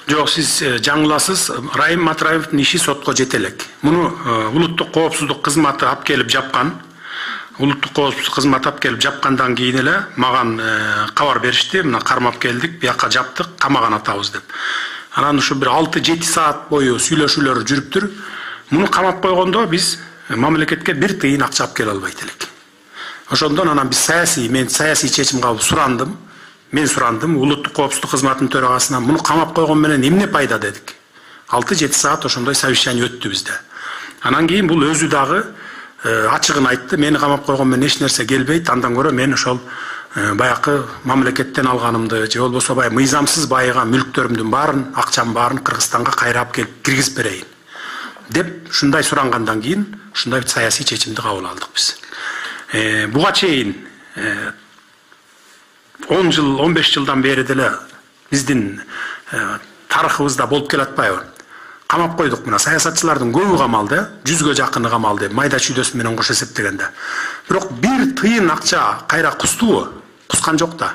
Жок, сиз жаңыласыз. Райым Матраимовдун иши сотко жете элек. Муну улуттук коопсуздук кызматы алып келип жапкан. Улуттук коопсуздук кызматы алып келип жапкандан кийин эле маган кабар беришти. Мына кармап келдик, бияка жаптык, камаган атабыз деп. Анан ушу бир 6-7 саат бою сүйлөшүүлөр жүрүптүр. Муну камап койгондо биз мамлекетке бир тыйын акча алып келе албайт элек. Ошондон анан биз мен саясий чечим кабыл сурандым. Мен сурандым, улуттук коопсуздук кызматынын төрагасынан муну камап койгон менен эмне пайда дедик. 6-7 саат ошондой совещание өттү бизде. Анан кийин бул өзү дагы ачыгын айтты, мени камап койгон менен эч нерсе келбейт, андан көрө мен ошол баягы мамлекеттен алганымды же болбосо баягы мыйзамсыз байыган мүлктөрүмдүн баарын, акчамдын баарын Кыргызстанга кайра алып келип киргизип берейин деп ушундай сурангандан кийин ушундай саясий чечимди кабыл алдык биз. Буга чейин 10 жыл, 15 жылдан бери деле биздин тарыхыбызда болуп келатпайбы? Камап койдук, мына саясатчылардын көбү камалды, 100гө жакыны камалды, майда чүйдөсү менен кош эсептегенде. Бирок бир тыйын акча кайра кустубу? Кускан жок да.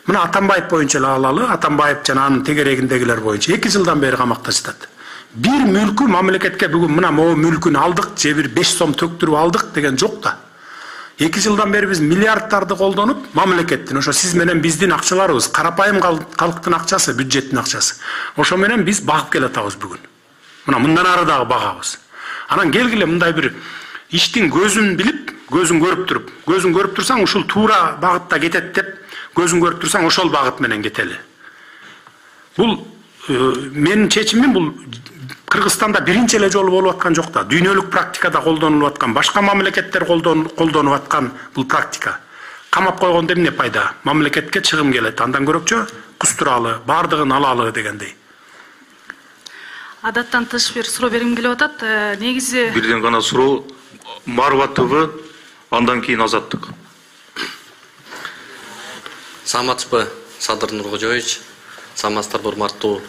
Мына Атамбаев боюнча эле алалы, Атамбаев жана анын тегерегиндегилер боюнча 2 жылдан бери камакта жатат. Бир мүлкү мамлекетке бүгүн мына могу мүлкүн алдык, же бир 5 сом төктүрүп алдык деген жок да. 2 жылдан бери биз миллиардтарды колдонуп, мамлекеттин, ошо сиз менен биздин акчаларыбыз, карапайым калктын акчасы, бюджеттин акчасы. Ошо менен биз багып келатабыз бүгүн. Мына мындан ары дагы багабыз. Анан келгиле мындай бир иштин көзүн билип, көзүн көрүп турсаң ушул туура багытта кетет деп, көзүн көрүп турсаң ошол багыт менен кетели. Бул менин чечимим бул Кыргызстанда биринчи эле жолу болуп аткан жок да. Дүйнөлүк практикада колдонулуп аткан, башка мамлекеттер колдонуп аткан бул практика. Камап койгондо эмне пайда? Мамлекетке чыгым келет. Андан көрөкчө кустуралы, бардыгын алалы дегендей. Адаттан тыш бир суроо бергим келип атат. Негизи Бирден гана суроо Марва ТВ, андан кийин Азаттык. Саламатсызбы, Садыр Нуркожоевич, саламатсыздарбы урматтуу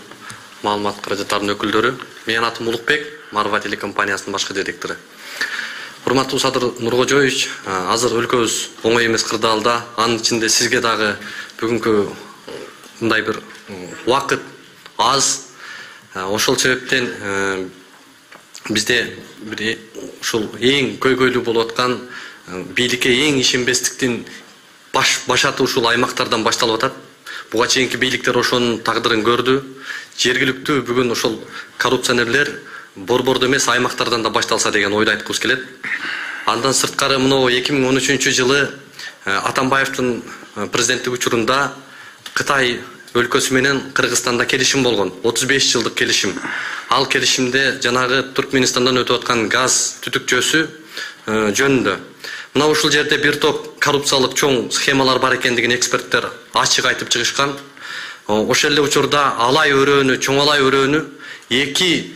маалымат каражаттарынын өкүлдөрү. Менин атым Улукбек, Марва телекомпаниясынын башкы директору. Урматтуу Садыр Нуркожоевич, азыр өлкөбүз оңой эмес кырдаалда, анын ичинде сизге дагы бүгүнкү мындай бир убакыт аз. Ошол себептен бизде бир ушул эң көйгөйлүү болуп аткан бийликке эң ишенбестиктин башаты ушул аймактардан башталып атат. Буга чейинки бийликтер ошонун тагдырын көрдү. Жергиликтүү бүгүн ошол коррупционерлер борбордо эмес аймактардан да башталса деген ойду айткыбыз келет. Андан сырткары мына 2013 жылы Атамбаевдин президенттик учурунда Кытай өлкөсү менен Кыргызстанда келишим болгон. 35 жылдык келишим. Ал келишимде жанагы Түркменистандан өтүп аткан газ түтүкчөсү жөнүндө. Мына ушул жерде бир топ коррупциялык чоң схемалар бар экендигин эксперттер ачык айтып чыгышкан. Ошол эле учурда алай өрөөнү, чоң алай өрөөнү эки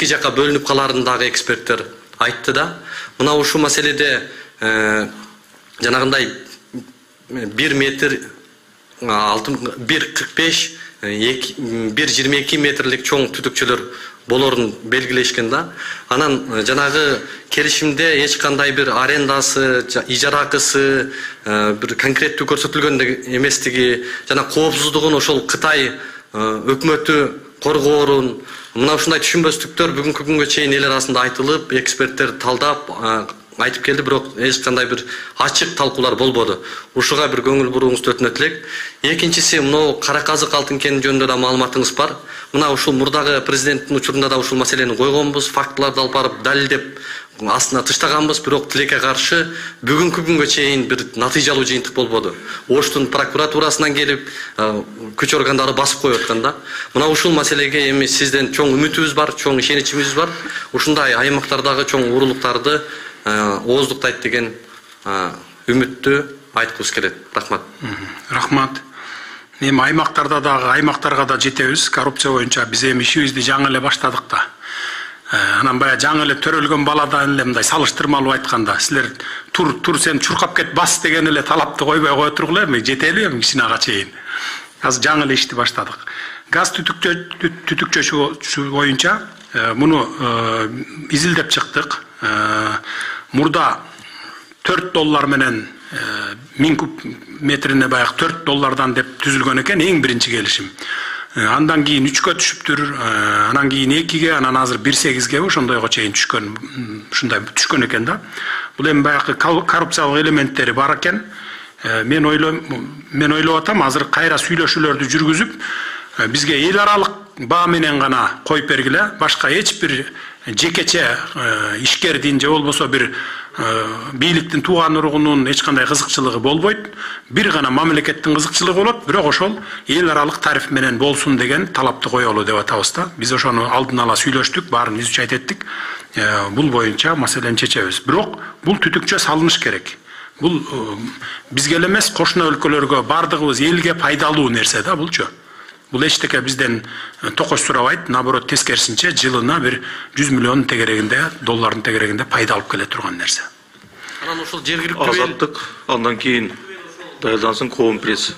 жакка бөлүнүп каларын дагы эксперттер айтты да. Мына ушул маселеде жанагындай 1 метр 1.45 1.22 метрлик чоң түтүкчөлөр болорун белгилешкен да. Анан жанагы келишимде эч кандай бир арендасы, ижара акысы бир конкреттүү көрсөтүлгөн эместиги, жана коопсуздугун ошол Кытай өкмөтү коргоорун, мына ушундай түшүнбөстүктөр бүгүнкү күнгө чейин эл арасында айтылып, эксперттер талдап айтып келди, бирок эч кандай бир ачык талкуулар болбоду. Ушуга бир көңүл бурууңузду өтүнөт элек. Экинчиси, мына кара казык алтын кени жөнүндө да маалыматыңыз бар. Мына ушул мурдагы президенттин учурунда да ушул маселени койгонбуз, фактыларды алып барып далилдеп астына тыштаганбыз, бирок тилекке каршы бүгүнкү күнгө чейин бир натыйжалуу жыйынтык болбоду. Оштун прокуратурасынан келип, күч органдары басып коюп аткан да. Мына ушул маселеге эми сизден чоң үмүтүбүз бар, чоң ишеничибиз бар. Ушундай аймактардагы чоң уурулуктарды ооздуктайт деген үмүттү айткыбыз келет. Рахмат. Рахмат. Эми аймактарга да жетебиз. Коррупция боюнча биз эми ишибизди жаңы эле баштадык да. Анан бая жаңы эле төрөлгөн баладан эле мындай салыштырмалуу айтканда, силер тур сен чуркап кет бас деген эле талапты койбой кое тургула, эми жетели эми кичинага чейин. Азыр жаңы эле ишти баштадык. Газ түтүкчөсү боюнча муну изилдеп чыктык. Мурда $4 менен 1000 куб метрине баягы $4 деп түзүлгөн экен эң биринчи келишим. Андан кийин 3-кө түшүптүр, анан кийин 2-ге, анан азыр 1.8-ге ошондойго чейин түшкөн экен да. Бул эми баягы коррупциялык элементтери бар экен. Мен ойлоп атам, азыр кайра сүйлөшүүлөрдү жүргүзүп, бизге эл аралык баа менен гана коюп бергиле, башка эч бир жекече ишкердин же болбосо бир бийликтин тууган уругунун эч кандай кызыкчылыгы болбойт. Бир гана мамлекеттин кызыкчылыгы болот, бирок ошол эл аралык тариф менен болсун деген талапты коелу деп атабыз да. Биз ошону алдын ала сүйлөштүк, баарын изучать эттик. Бул боюнча маселени чечебиз. Бирок бул түтүкчө салыныш керек. Бул бизге эле эмес, кошуна өлкөлөргө, бардыгыбыз элге пайдалуу нерсе да булчу. Бул эчтеке бизден токош сурабайт, наоборот тескерисинче жылына бир 100 миллион доллардын тегерегинде пайда алып келе турган нерсе. Анан ушул жергиликтүү Азаттык, андан кийин даярдансын коом пресс.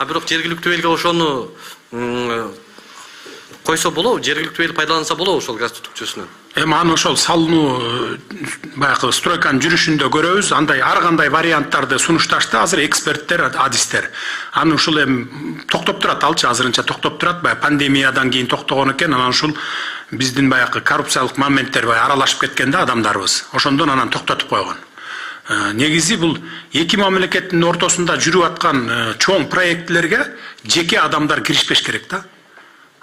Бирок жергиликтүү элге ошону койсо болобу, жергиликтүү эл пайдаланса болобу ошол газ түтүкчөсүнөн? Эми аны ошол салынуу баягы стройканын жүрүшүндө көрөбүз. Андай ар кандай варианттарды сунушташты азыр эксперттер, адистер. Аны ушул эми токтоп турат, алчы азырынча токтоп турат. Баягы пандемиядан кийин токтогон экен, анан ушул биздин баягы коррупциялык моменттер аралашып кеткен да адамдарыбыз. Ошондон анан токтотуп койгон. Негизи бул эки мамлекеттин ортосунда жүрүп аткан чоң проектлерге жеке адамдар киришпеш керек да.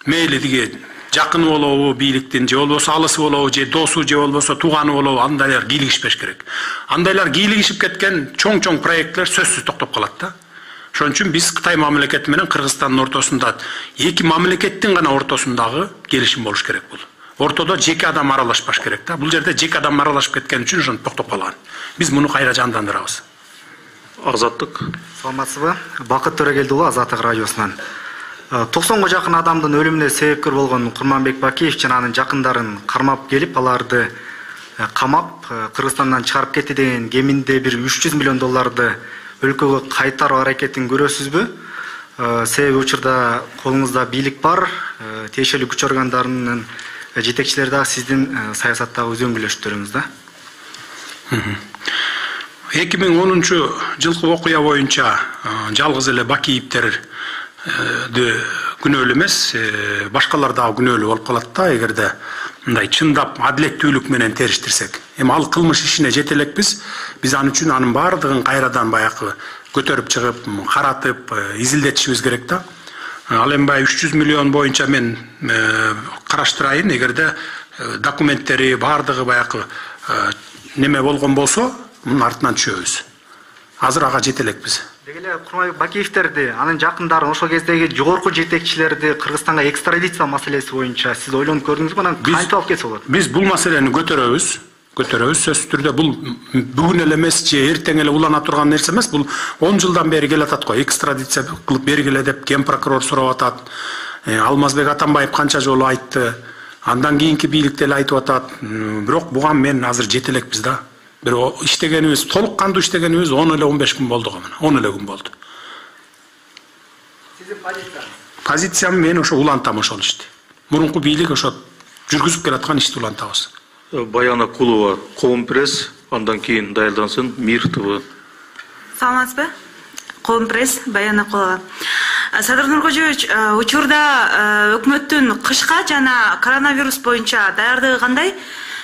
Мейли диге жакын болобу бийликтин, же болбосо алысы болобу, же досу, же болбосо тууганы болобу, андайлар кийлигишпеш керек. Андайлар кийлигишип кеткен чоң проектлер сөзсүз токтоп калат да. Ошон үчүн биз Кытай мамлекети менен Кыргызстандын ортосунда эки мамлекеттин гана ортосундагы келишим болуш керек бул. Ортодо жеке адам аралашпаш керек да. Бул жерде жеке адам аралашып кеткен үчүн ошон токтоп калган. Биз муну кайра жандандырабыз. Азаттык. Саламатсызбы? Бакыт Төрөгелди уулу, Азаттык радиосунан. 90га жакын адамдын өлүмүнө себепкер болгон Курманбек Бакиев жана анын жакындарын кармап келип, аларды камап, Кыргызстандан чыгарып кетти деген кеминде бир 300 миллион долларды өлкөгө кайтаруу аракетин көрөсүзбү? Себеби учурда колуңузда бийлик бар, тиешелүү күч органдарынын жетекчилери дагы сиздин саясаттагы үзөңгүлөштөрүңүз да. 2010 жылкы окуя боюнча жалгыз эле Бакиевдер күнөөлүү эмес, башкалар дагы күнөөлүү болуп калат да, эгерде мындай чындап адилеттүүлүк менен териштирсек. Эми ал кылмыш ишине жете элекпиз. Биз анын үчүн анын баардыгын кайрадан баягы көтөрүп чыгып, каратып, изилдетишибиз керек да. Ал эми 300 миллион боюнча мен караштырайын, эгерде документтери баардыгы баягы неме болгон болсо, мунун артынан түшөбүз. Азыр ага жете элекпиз. Дегеле Курманбек Бакиевдерди, анын жакындарын, ошол кездеги жогорку жетекчилерди Кыргызстанга экстрадиция маселеси боюнча сиз ойлонуп көрдүңүзбү? Анан кантип алып кетсе болот? Биз бул маселени көтөрөбүз, сөзсүз түрдө. Бул бүгүн эле эмес, же эртең эле улана турган нерсе эмес. Бул 10 жылдан бери келатат го. Экстрадиция кылып бергиле деп ген прокурор сурап атат. Алмазбек Атамбаев канча жолу айтты. Андан кийинки бийлик деле айтып атат. Бирок буга мен азыр жете элекпиз да. Бир иштегенибиз, толук кандуу иштегенибиз 10 эле 15 күн болду го мына. 10 эле күн болду. Сиздин позицияңыз? Позициям мен ошо улантам ошол ишти. Мурунку бийлик ошо жүргүзүп келаткан ишти улантабыз. Баяна Кулова, Коом пресс, андан кийин даярдансын Мир ТВ. Саламатсызбы? Коом пресс, Баяна Кулова. Садыр Нуркожоевич, учурда өкмөттүн кышка жана коронавирус боюнча даярдыгы кандай?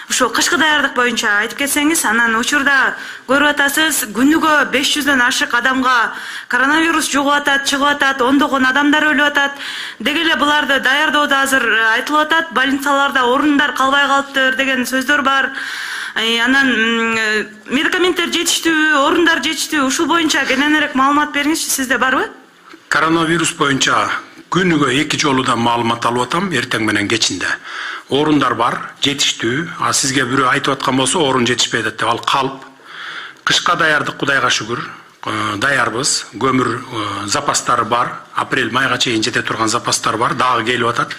Ошо кышкы даярдык боюнча айтып кетсеңиз, анан учурда көрүп атасыз, күнүгө 500дөн ашык адамга коронавирус жугуп атат, чыгып атат, ондогон адамдар өлүп атат. Деги эле буларды даярдоодо азыр айтылып атат, больницаларда орундар калбай калыптыр деген сөздөр бар. Анан медикаменттер жетиштүү, орундар жетиштүү, ушул боюнча кененирээк маалымат бериңизчи, сизде барбы? Коронавирус боюнча күнүгө 2 жолудан маалымат алып атам, эртең менен кечинде. Орундар бар, жетиштүү. Сизге бирөө айтып аткан болсо, орун жетишпей атат деп, ал калп. Кышка даярдык Кудайга шүгүр, даярбыз. Көмүр запастары бар. Апрель майга чейин жете турган запастар бар, дагы келип атат.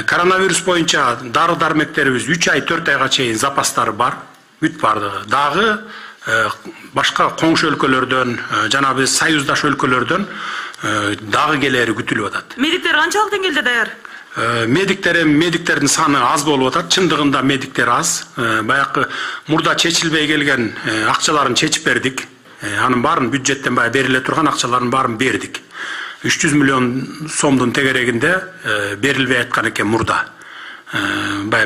Коронавирус боюнча дары-дармектерибиз 3 ай, 4 айга чейин запастары бар. Бүт бардыгы. Дагы башка коңшу өлкөлөрдөн, жана биз союздаш өлкөлөрдөн дагы келери күтүлүп атат. Медиктер канчалык деңгээлде даяр? Медиктердин саны аз болуп атат. Чындыгында медиктер аз. Баягы мурда чечилбей келген акчаларын чечип бердик. Анын баарын бюджеттен бериле турган акчаларын баарын бердик. 300 миллион сомдун тегерегинде берилбей аткан экен мурда.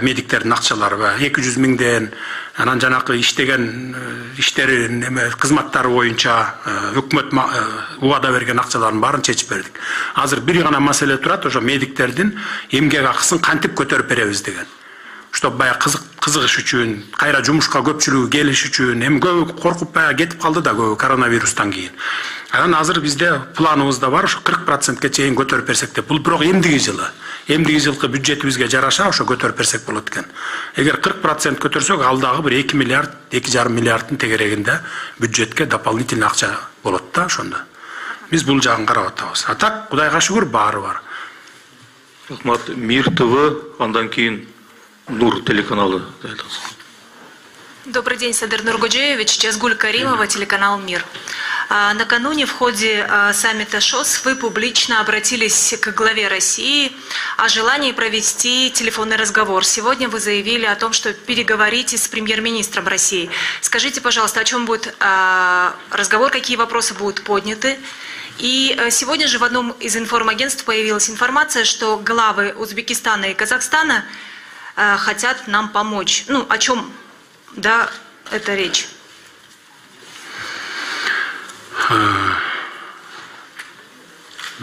Медиктердин акчалары 200 миңден, анан жанакы иштеген иштери кызматтары боюнча өкмөт убада берген акчаларын баарын чечип бердик. Азыр бир гана маселе турат, ошо медиктердин эмгек акысын кантип көтөрүп беребиз деген. Чтоб кызыгыш үчүн, кайра жумушка көпчүлүгү келиш үчүн, эми көбү коркуп кетип калды да көбү коронавирустан кийин. Анан азыр бизде планыбызда бар, ошо 40%ке чейин көтөрүп берсек деп. Бул бирок эмдиги жылкы бюджетибизге жараша ошо көтөрүп берсек болот экен. Эгер 40% көтөрсөк, ал дагы бир 2 миллиард, 2,5 миллиарддын тегерегинде бюджетке дополнительный акча болот да ошондо. Биз бул жагын карап атабыз. А так, Кудайга шүгүр, баары бар. Рахмат. Мир ТВ, андан кийин Нур телеканалы. Добрый день, Садыр Нуркожоевич, Жазгуль Каримова, телеканал «Мир». Накануне в ходе саммита ШОС вы публично обратились к главе России о желании провести телефонный разговор. Сегодня вы заявили о том, что переговорите с премьер-министром России. Скажите, пожалуйста, о чем будет разговор, какие вопросы будут подняты? И сегодня же в одном из информагентств появилась информация, что главы Узбекистана и Казахстана хотят нам помочь. Ну, о чем, да, это речь?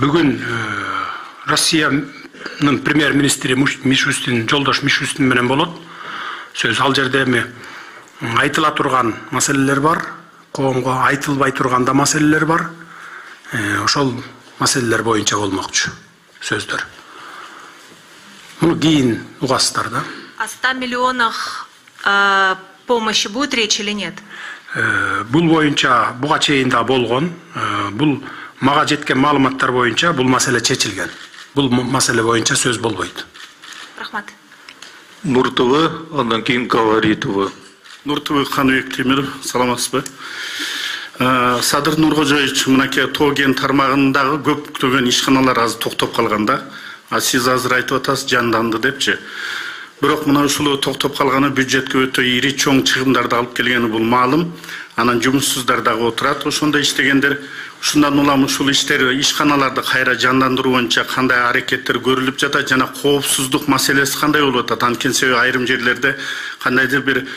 Бүгін Россияның премьер-министрі Мишустин, жолдаш Мишустин менен болот. Сөз ал жерде айтыла турган маселелер бар, коомго айтылбай турган да маселелер бар. Ошол маселелер боюнча болмокчу сөздөр. Муну кийин угасыздар да. О 100 миллионах помощи будет речь или нет? Бул боюнча буга чейин да болгон. Бул мага жеткен маалыматтар боюнча бул маселе чечилген. Бул маселе боюнча сөз болбойт. Рахмат. Нуртова, андан кийин Говоритова. Нуртова Каныбек Темиров, саламатсызбы? Садыр Нуркожоевич, мынакей тоо кен тармагындагы көптөгөн ишканалар азыр токтоп калганда, сиз азыр айтып атасыз жанданды депчи. Бирок мына ушул токтоп калганы бюджетке өтө ири чоң чыгымдарды алып келгени бул маалым. Анан жумушсуздар дагы отурат. Ошондо иштегендер, ушундан улам ушул иштер, ишканаларды кайра жандандыруу боюнча кандай аракеттер көрүлүп жатат жана коопсуздук маселеси кандай болуп атат? Анткени себеби айрым жерлерде кандайдыр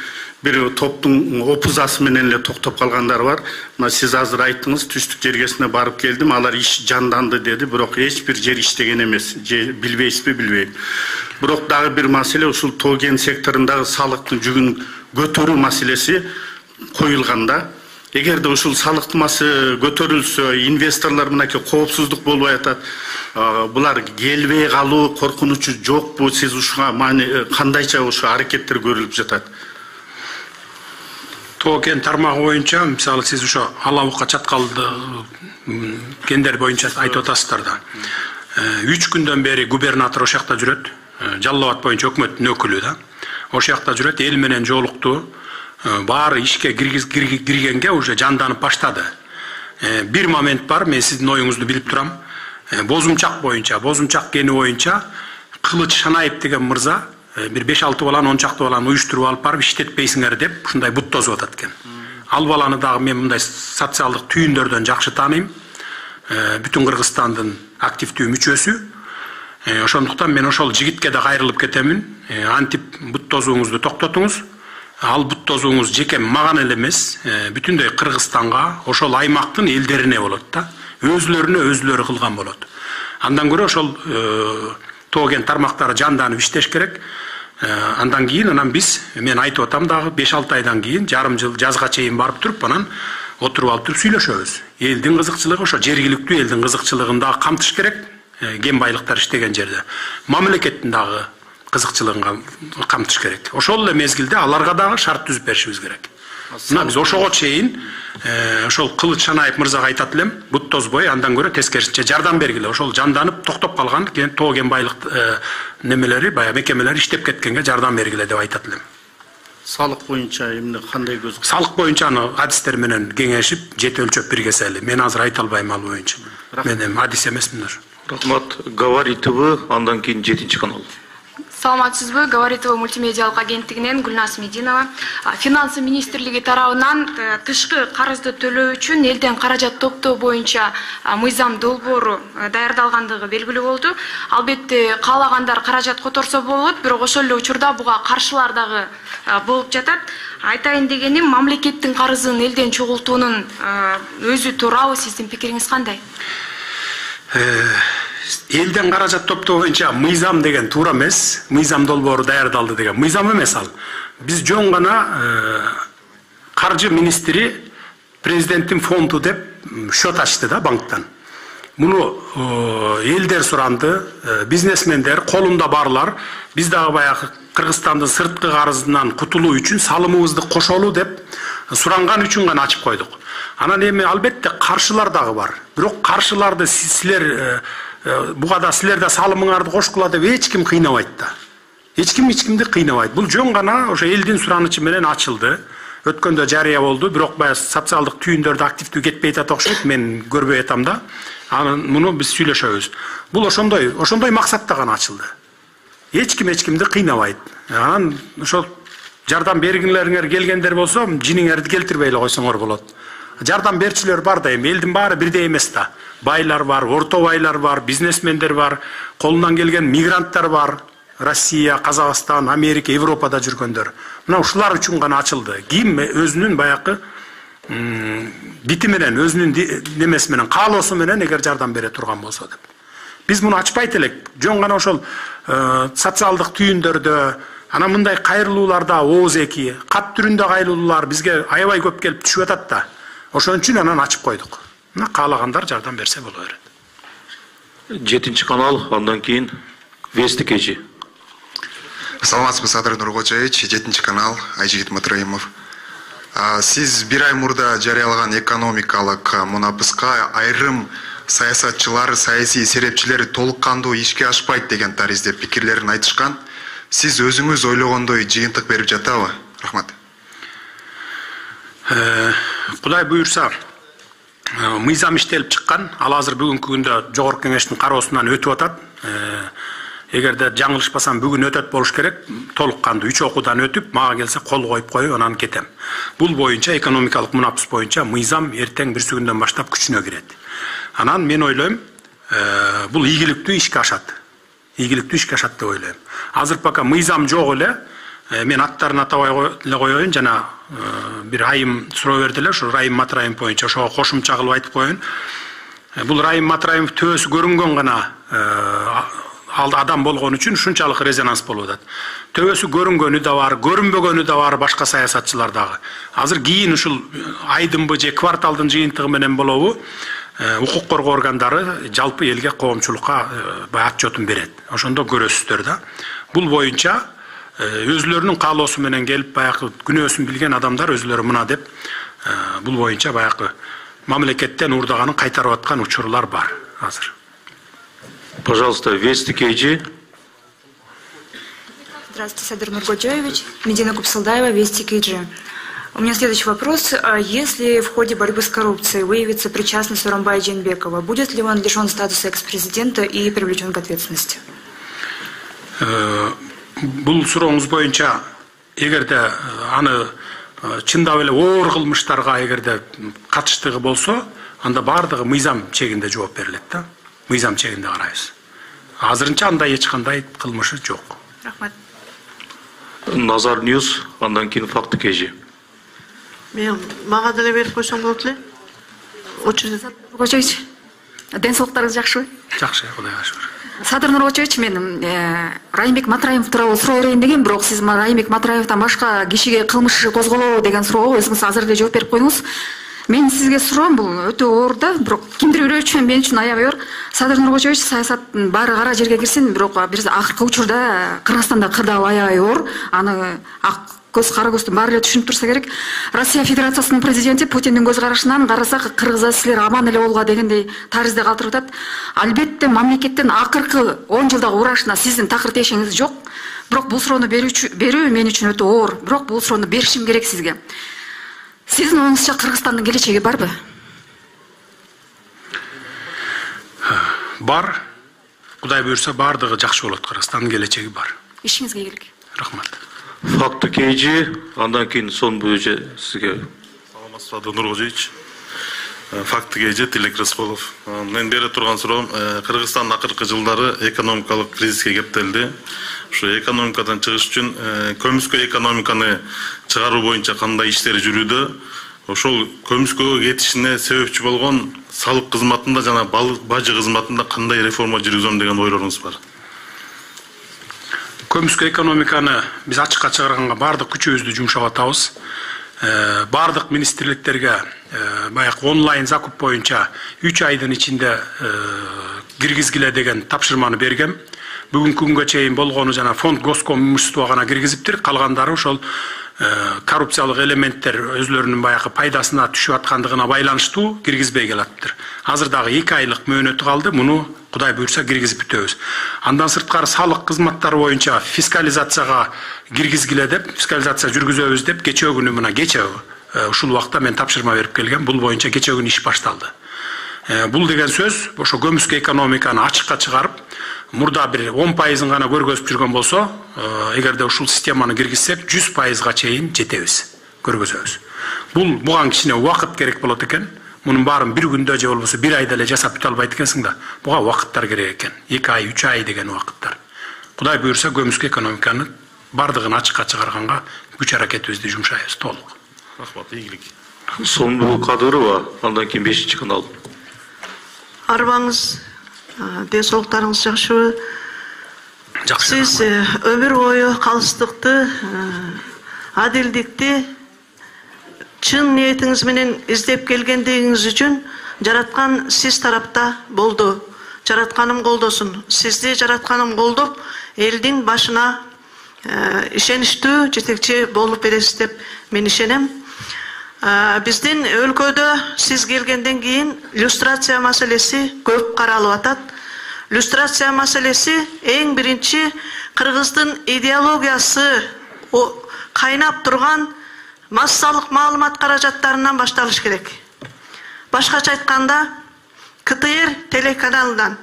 бир топтун опузасы менен эле токтоп калгандар бар. Мына сиз азыр айттыңыз, түштүк жергесине барып келдим, алар иш жанданды деди, бирок эч бир жер иштеген эмес. Билбейсизби, билбейм. Бирок дагы бир маселе ушул тоо кен секторундагы салыктын жүгүн көтөрүү маселеси коюлганда, эгерде ушул салыктын маселеси көтөрүлсө, инвесторлор мынакей коопсуздук болбой атат, булар келбей калуу коркунучу жокпу? Сиз ушуга кандайча ушу аракеттер көрүлүп жатат? Тоо кен тармагы боюнча, мисалы сиз ошо Алабукка чаткалды кендер боюнча айтып атасыздар да. 3 күндөн бери губернатор ошол жакта жүрөт, Жалал Абад боюнча өкмөттүн өкүлү да. Ошол жакта жүрөт, эл менен жолукту. Баары ишке киргенге уже жанданып баштады. Бир момент бар, мен сиздин оюңузду билип турам. Бозумчак кени боюнча Кылыч Шанаев деген мырза бир 5-6 баланы 10 чакты баланы уюштуруп алып барып иштетпейсиңер деп ушундай бут тосуп атат экен. Ал баланы дагы мен мындай социалдык түйүндөрдөн жакшы тааныйм. Бүтүн Кыргызстандын активдүү мүчөсү. Ошондуктан мен ошол жигитке да кайрылып кетемин. Антип бут тосууңузду токтотуңуз. Ал бут тосууңуз жеке маган эле эмес, бүтүндөй Кыргызстанга, ошол аймактын элдерине болот да. Өзлөрүнө өзлөрү кылган болот. Андан көрө ошол тоо кен тармактары жанданып иштеш керек. Андан кийин биз, мен айтып атам дагы 5-6 айдан кийин, жарым жыл жазга чейин барып туруп, анан отуруп алып туруп сүйлөшөбүз. Элдин кызыкчылыгы, ошо жергиликтүү элдин кызыкчылыгын дагы камтыш керек. Кен байлыктар иштеген жерде. Мамлекеттин дагы кызыкчылыгын камтыш керек. Ошол эле мезгилде аларга дагы шарт түзүп беришибиз керек. Мына биз ошого чейин ошол Кылыч Шанаев мырзага айтат элем, бут тозбой, андан көрө тескерисинче жардам бергиле. Ошол жанданып токтоп калган тоо кен байлык немелери, баягы мекемелер иштеп кеткенге жардам бергиле деп айтат элем. Салык боюнча эмне кандай көз? Салык боюнча адистер менен кеңешип, жете өлчөп биргесели. Мен азыр айта албайм ал боюнча. Мен эми адис эмесмин. Рахмат. Говоритова, андан кийин 7-чи канал. Саламатсызбы, Говоритова мультимедиалык агенттигинен Гүлназ Мединова. Финансы министрлиги тарабынан тышкы карызды төлөө үчүн элден каражат топтоо боюнча мыйзам долбоору даярдалгандыгы белгилүү болду. Албетте каалагандар каражат которсо болот, бирок ошол эле учурда буга каршылар дагы болуп жатат. Айтайын дегеним, мамлекеттин карызын элден чогултуунун өзү туурабы, сиздин пикириңиз кандай? Элден каражат топтоо боюнча мыйзам деген туура эмес, мыйзам долбоору даярдалды деген мыйзам эмес ал. Биз жөн гана каржы министри президенттин фонду деп счет ачты да банктан. Муну элдер суранды, бизнесмендер, колунда барлар, биз дагы баягы Кыргызстандын сырткы карызынан кутулуу үчүн салымыбызды кошолу деп суранган үчүн гана ачып койдук. Анан эми албетте каршылар дагы бар. Бирок каршыларды силер буга да силер да салымыңарды кошкула деп эч ким кыйнабайт да. Эч кимди кыйнабайт. Бул жөн гана ошо элдин суранычы менен ачылды. өткөндө жарыя болду, бирок баягы социалдык түйүндөрдө активдүү кетпей атат окшойт, мен көрбөй атам да. Анан муну биз сүйлөшөбүз. Бул ошондой максатта гана ачылды. Эч кимди кыйнабайт. Анан ошол жардам бергиңлериңер келгендер болсо, жиниңерди келтирбей эле койсоңор болот. Жардам берчилер бар да, эми элдин баары бирдей эмес да. Байлар бар, орто байлар бар, бизнесмендер бар, колунан келген мигранттар бар. Россия, Казакстан, Америка, Европада жүргөндөр. Мына ушулар үчүн гана ачылды. Ким өзүнүн баягы бити менен, өзүнүн немеси менен, каалоосу менен эгер жардам бере турган болсо деп. Биз муну ачпайт элек. Жөн гана ошол социалдык түйүндөрдө, ана мындай кайрылууларда ооз эки, кат түрүндө кайрылуулар бизге аябай көп келип түшүп атат да. Ошон үчүн анан ачып койдук. Мына каалагандар жардам берсе боло берет. 7 канал, андан кийин Вести КЖ. Саламатсызбы, Садыр Нуркожоевич, 7 канал, Айжигит Матраимов. Сиз бир ай мурда жарыялаган экономикалык мунапыска айрым саясатчылар, саясий серепчилер толук кандуу ишке ашпайт деген таризде пикирлерин айтышкан. Сиз өзүңүз ойлогондой жыйынтык берип жатабы? Рахмат. Кудай буйрса, мыйзам иштелип чыккан, ал азыр бүгүнкү күндө жогорку кеңештин кароосунан өтүп атат. Эгерде жаңылышпасам бүгүн өтөт болуш керек, толук кандуу 3 окуудан өтүп, мага келсе кол коюп коюп анан кетем. Бул боюнча экономикалык мунапыс боюнча мыйзам эртең бирси күндөн баштап күчүнө кирет. Анан мен ойлойм, бул ийгиликтүү ишке ашат. Ийгиликтүү ишке ашат деп ойлойм. Азыр пока мыйзам жок эле, мен аттарын атабай эле коеюн, жана бир айым суроо бердилер, ошо Райым Матраимов боюнча ошого кошумча кылып айтып коеюн. Бул Райым Матраимов төбөсү көрүнгөн гана адам болгон үчүн ушунчалык резонанс болуп атат. Төбөсү көрүнгөнү да бар, көрүнбөгөнү да бар башка саясатчылар дагы. Азыр кийин ушул айдынбы же кварталдын жыйынтыгы менен болобу, укук коргоо органдары жалпы элге коомчулукка отчетун берет. Ошондо көрөсүздөр да. Бул боюнча өзлөрүнүн каалоосу менен келип баягы күнөөсүн билген адамдар өзлөрү мына деп бул боюнча баягы мамлекеттен уурдаганын кайтарып аткан учурлар бар азыр. Пожалуйста, Вести КЖ. Здравствуйте, Садыр Нуркожоевич. Медина Купсалдаева, Вести КЖ. У меня следующий вопрос. Если в ходе борьбы с коррупцией выявится причастность Сооронбая Жээнбекова, будет ли он лишен статуса экс-президента и привлечен к ответственности? Бул сурооңуз боюнча, эгерде аны чындап эле оор кылмыштарга эгерде катыштыгы болсо, анда бардыгы мыйзам чегинде жооп берилет да. Мыйзам чегинде карайбыз. Азырынча андай эч кандай кылмышы жок. Рахмат. Назар Ньюс, андан кийин Факты КЖ. Мен мага деле берип койсоң болот эле. Нуркожоевич, ден соолуктарыңыз жакшыбы? Жакшы, Кудайга шүгүр. Садыр Нуркожоевич, мен Райымбек Матраимов тууралуу суроо берейин деген, бирок сиз Райымбек Матраимовдон башка кишиге кылмыш козголобу деген суроого өзүңүз азыр эле жооп берип койдуңуз. Мен сизге суроом, бул өтө оор да, бирок кимдир бирөө үчүн мен үчүн аябай оор. Садыр Нуркожоевич, саясаттын баары кара жерге кирсин, бирок бир акыркы учурда Кыргызстанда кырдаал аябай оор. Аны ак көз кара көздүн баары эле түшүнүп турса керек. Россия Федерациясынын президенти Путиндин көз карашынан карасак кыргызда силер аман эле болуга дегендей таризде калтырып атат. Албетте мамлекеттин акыркы 10 жылдагы урашына сиздин такыр тиешеңиз жок. Бирок бул суроону берүү мен үчүн өтө оор. Бирок бул суроону беришим керек сизге. Сиздин оюңузча Кыргызстандын келечеги барбы? Бар. Кудай буйрса бардыгы жакшы болот, Кыргызстандын келечеги бар. Ишиңизге ийгилик. Рахмат. Факты КЖ, андан кийин сон буюнча сизге. Саламатсызбы, Садыр Нуркожоевич. Факты КЖ, Тилек Рыскулов. Мен бере турган суроом, Кыргызстан акыркы жылдары экономикалык кризиске кептелди. Ошо экономикадан чыгыш үчүн көмүскө экономиканы чыгаруу боюнча кандай иштер жүрүүдө? Ошол көмүскөгө кетишине себепчи болгон салык кызматында жана бажы кызматында кандай реформа жүргүзөм деген ойлоруңуз бар? Көмүскө экономиканы биз ачыкка чыгарганга бардык күчүбүздү жумшап атабыз. Бардык министрликтерге баягы онлайн закуп боюнча 3 айдын ичинде киргизгиле деген тапшырманы бергем. Бүгүнкү күнгө чейин болгону жана фонд госком имуществого гана киргизиптир, калгандары ошол коррупциялык элементтер өзлөрүнүн баягы пайдасына түшүп аткандыгына байланыштуу киргизбей келатыптыр. Азыр дагы 2 айлык мөөнөтү калды, муну Кудай буйрса киргизип бүтөбүз. Андан сырткары салык кызматтары боюнча фискализацияга киргизгиле деп, фискализация жүргүзөбүз деп кечээ күнү мына кечээ ушул убакта мен тапшырма берип келгем. Бул боюнча кечээ күнү иш башталды. Бул деген сөз ошо көмүскө экономиканы ачыкка чыгарып, мурда бир 10% гана көргөзүп жүргөн болсо, эгерде ушул системаны киргизсек 100%га чейин жетебиз, көргөзөбүз. Буга кичине убакыт керек болот экен. Мунун баарын бир күндө же болбосо бир айда эле жасап бүтө албайт экенсиң да. Буга убакыттар керек экен. 2 ай, 3 ай деген убакыттар. Кудай буйрса көмүскө экономиканы бардыгын ачыкка чыгарганга күч аракетибизди жумшайбыз толук. Рахмат, ийгилик. Сомбул Кадырова, андан кийин 5-канал. Арбаңыз, ден соолуктарыңыз жакшыбы? Сиз өмүр бою калыстыкты, адилдикти чын ниетиңиз менен издеп келгендигиңиз үчүн жараткан сиз тарапта болду. Жаратканым колдосун. Сизди жаратканым колдоп, элдин башына ишеничтүү жетекчи болуп бересиз деп мен ишенем. Биздин өлкөдө сиз келгенден кийин иллюстрация маселеси көп каралып атат. Иллюстрация маселеси эң биринчи кыргыздын идеологиясы кайнап турган массалык маалымат каражаттарынан башталыш керек. Башкача айтканда, КТР телеканалынан.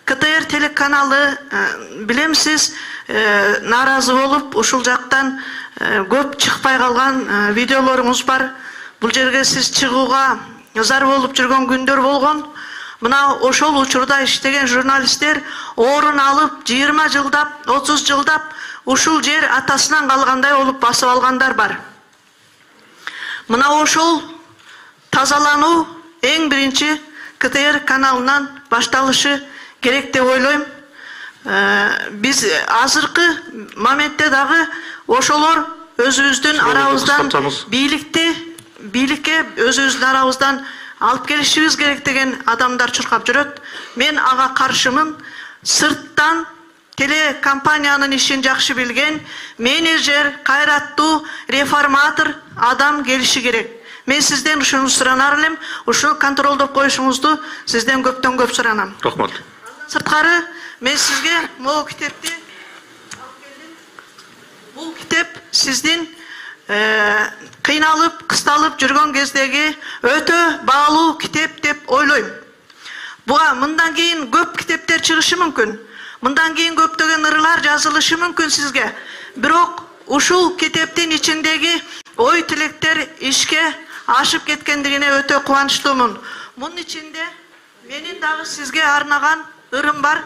КТР телеканалы билемсиз нааразы болуп, ушул жактан көп чыкпай калган видеолоруңуз бар. Бул жерге сиз чыгууга зар болуп жүргөн күндөр болгон. Мына ошол учурда иштеген журналисттер орун алып, 20 жылдап, 30 жылдап ушул жер атасынан калгандай болуп басып алгандар бар. Мына ошол тазалануу эң биринчи КТР каналынан башталышы керек деп ойлойм. Биз азыркы моментте дагы ошолор өзүбүздүн арабыздан бийликке өзүбүздүн арабыздан алып келишибиз керек деген адамдар чуркап жүрөт. Мен ага каршымын. Сырттан телекомпаниянын ишин жакшы билген, менеджер, кайраттуу, реформатор адам келиши керек. Мен сизден ушуну суранар элем, ушуну контролдоп коюшуңузду сизден көптөн көп суранам. Рахмат. Сырткары мен сизге могу китепти алып келдим. Бул китеп сиздин кыйналып, кысталып жүргөн кездеги өтө баалуу китеп деп ойлойм. Буга мындан кийин көп китептер чыгышы мүмкүн. Мындан кийин көптөгөн ырлар жазылышы мүмкүн сизге. Бирок ушул китептин ичиндеги ой тилектер ишке ашып кеткендигине өтө кубанычтуумун. Мунун ичинде менин дагы сизге арнаган ырым бар.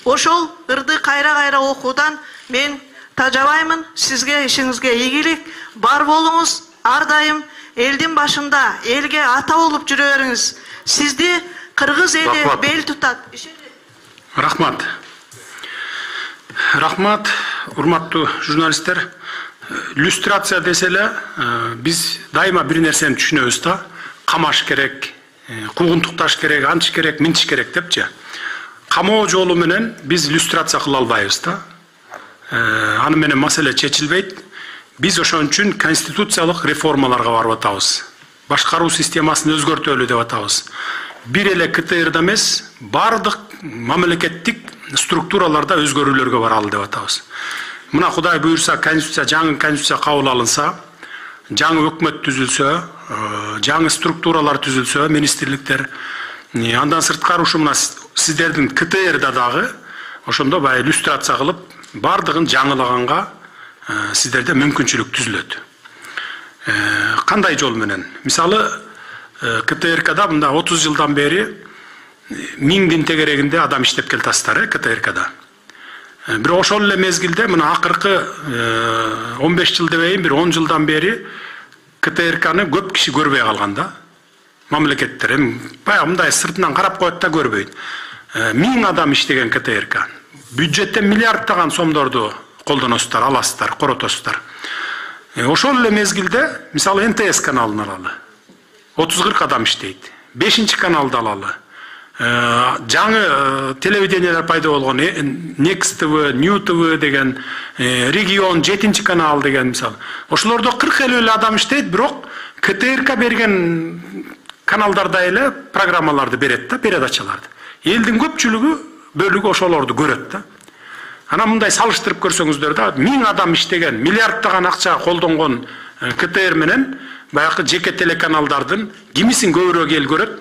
Ошол ырды кайра окуудан мен тажабаймын. Сизге ишиңизге ийгилик, бар болуңуз, ар дайым элдин башында элге ата болуп жүрө бериңиз. Сизди кыргыз эли бел тутат. Рахмат. Рахмат, урматтуу журналисттер. Иллюстрация деселе, биз дайыма бир нерсени түшүнөбүз да. Камаш керек, куугунтукташ керек, антиш керек, минтиш керек депчи. Камоо жолу менен биз иллюстрация кыла албайбыз да. Аны менен маселе чечилбейт. Биз ошон үчүн конституциялык реформаларга барып атабыз. Башкаруу системасын өзгөртөлү деп атабыз. Бир эле КТРда эмес, бардык мамлекеттик структураларда өзгөрүүлөргө баралы деп атабыз. Мына Кудай буйрса, жаңы конституция кабыл алынса, жаңы өкмөт түзүлсө, жаңы структуралар түзүлсө, министрликтер, андан сырткары ушу мына сиздердин КТРда дагы ошондо бай иллюстрация кылып, бардыгын жаңылаганга сиздерде мүмкүнчүлүк түзүлөт. Кандай жол менен? Мисалы, КТРКда мында 30 жылдан бери 1000 тегерегинде адам иштеп келатасыздар, КТРКда. Бирок ошол эле мезгилде мына акыркы 15 жыл дебейин, бир 10 жылдан бери КТРКны көп киши көрбөй калган да. Мамлекеттер баягы мындай сыртынан карап коет да көрбөйт. 1000 адам иштеген КТРК. Бюджеттен миллиарддаган сомдорду колдоносуздар, аласыздар, коротосуздар. Ошол эле мезгилде, мисалы НТС каналын алалы. 30-40 адам иштейт. 5-чи каналды алалы. Жаңы телевидениялар пайда болгон Next TV, New TV деген, Регион 7-чи канал деген мисалы. Ошолордо 40-50 адам иштейт, бирок КТРК берген каналдарда эле программаларды берет да, передачаларды. Элдин көпчүлүгү бөлүгү ошолорду көрөт да. Анан мындай салыштырып көрсөңүздөр да, 1000 адам иштеген, миллиарддаган акча колдонгон КТР менен баягы жеке телеканалдардын кимисин көбүрөөк эл көрөт,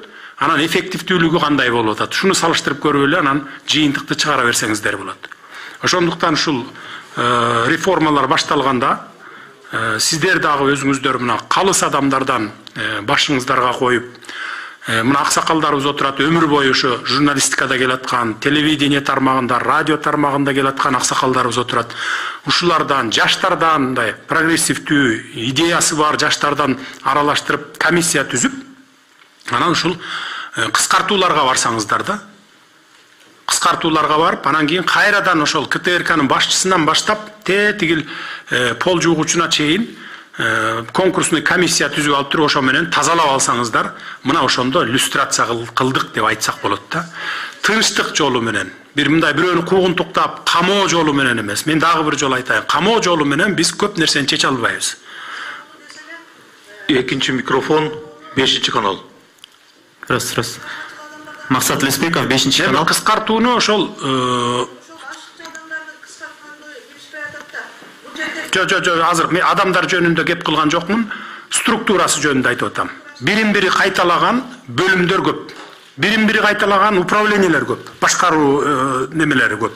анан эффективдүүлүгү кандай болуп атат. Шуну салыштырып көрүп эле анан жыйынтыкты чыгара берсеңиздер болот. Ошондуктан ушул реформалар башталганда сиздер дагы өзүңүздөр мына калыс адамдардан башыңыздарга коюп, мына аксакалдарыбыз отурат, өмүр бою ушу журналистикада келаткан, телевидение тармагында, радио тармагында келаткан аксакалдарыбыз отурат. Ушулардан, жаштардан мындай прогрессивдүү идеясы бар жаштардан аралаштырып комиссия түзүп, анан ушул кыскартууларга барсаңыздар да. Кыскартууларга барып, анан кийин кайрадан ошол КТРКнын башчысынан баштап тегил пол жуугучуна чейин конкурсный комиссия түзүп алып туруп ошо менен тазалап алсаңыздар, мына ошондо иллюстрация кылдык деп айтсак болот да. Тынчтык жолу менен, бир мындай бирөөнү куугун туктап, камоо жолу менен эмес. Мен дагы бир жолу айтайын, камоо жолу менен биз көп нерсени чече албайбыз. Экинчи микрофон, 5-чи канал. Раз. Максат Леспеков, 5-чи канал. Кыскартууну ошол азыр мен адамдар жөнүндө кеп кылган жокмун, структурасы жөнүндө айтып атам. Бирин-бири кайталаган бөлүмдөр көп. Бирин-бири кайталаган управлениелер көп, башкаруу немелери көп.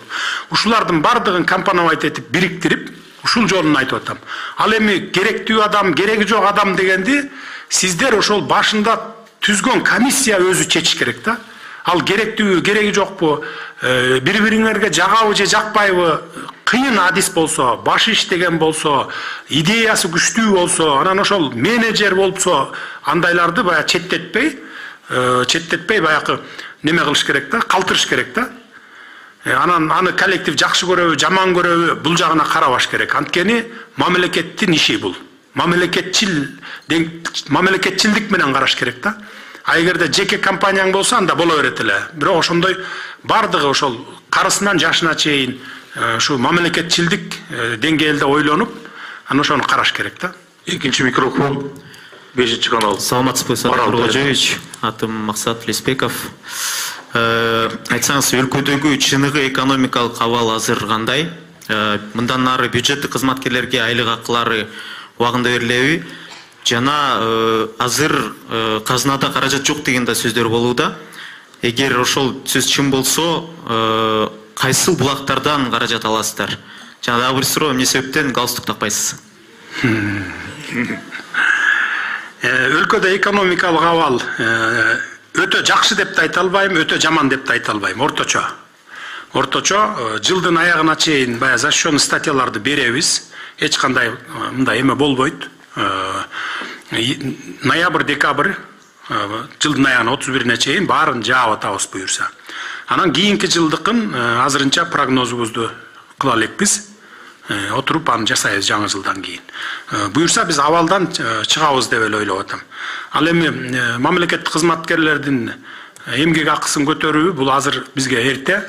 Ушулардын бардыгын компоновать этип, бириктирип, ушул жолун айтып атам. Ал эми керектүү адам, кереги жок адам дегенди сиздер ошол башында түзгөн комиссия өзү чечиш керек да. Ал керектүүбү, кереги жокпу, бири-бириңерге жагабы же жакпайбы, кыйын адис болсо, башы иштеген болсо, идеясы күчтүү болсо, анан ошол менеджер болсо, андайларды баягы четтетпей баягы неме кылыш керек да, калтырыш керек да. Анан аны коллектив жакшы көрөбү, жаман көрөбү, бул жагына карабаш керек. Анткени мамлекеттин иши бул. Мамлекетчилдик менен караш керек да. А эгерде жеке компанияң болсо, анда боло берет эле. Бирок ошондой бардыгы ошол карысынан жашына чейин ушу мамлекетчилдик деңгээлде ойлонуп, анан ошону караш керек да. Экинчи микрофон, 5-чи канал. Саламатсызбы, Садыр Нуркожоевич, атым Максат Леспеков. Айтсаңыз, өлкөдөгү чыныгы экономикалык абал азыр кандай? Мындан нары бюджеттик кызматкерлерге айлык акылары убагында берилеби? Жана азыр казынада каражат жок деген да сөздөр болууда. Эгер ошол сөз чын болсо, кайсыл булактардан каражат аласыздар? Жана дагы бир суроо, эмне себептен галстук такпайсыз? Өлкөдө экономикалык абал өтө жакшы деп да айта албайм, өтө жаман деп да айта албайм, орточо. Орточо жылдын аягына чейин баягы защищенный статьяларды беребиз. Эч кандай мындай эме болбойт. Ноябрь, декабрь жылдын аягына 31-ине чейин баарын жаап атабыз буюрса. Анан кийинки жылдыкын азырынча прогнозубузду кыла элекпиз. Отуруп аны жасайбыз жаңы жылдан кийин. Буюрса биз абалдан чыгабыз деп эле ойлоп атам. Ал эми мамлекеттик кызматкерлердин эмгек акысын көтөрүүбү бул азыр бизге эрте.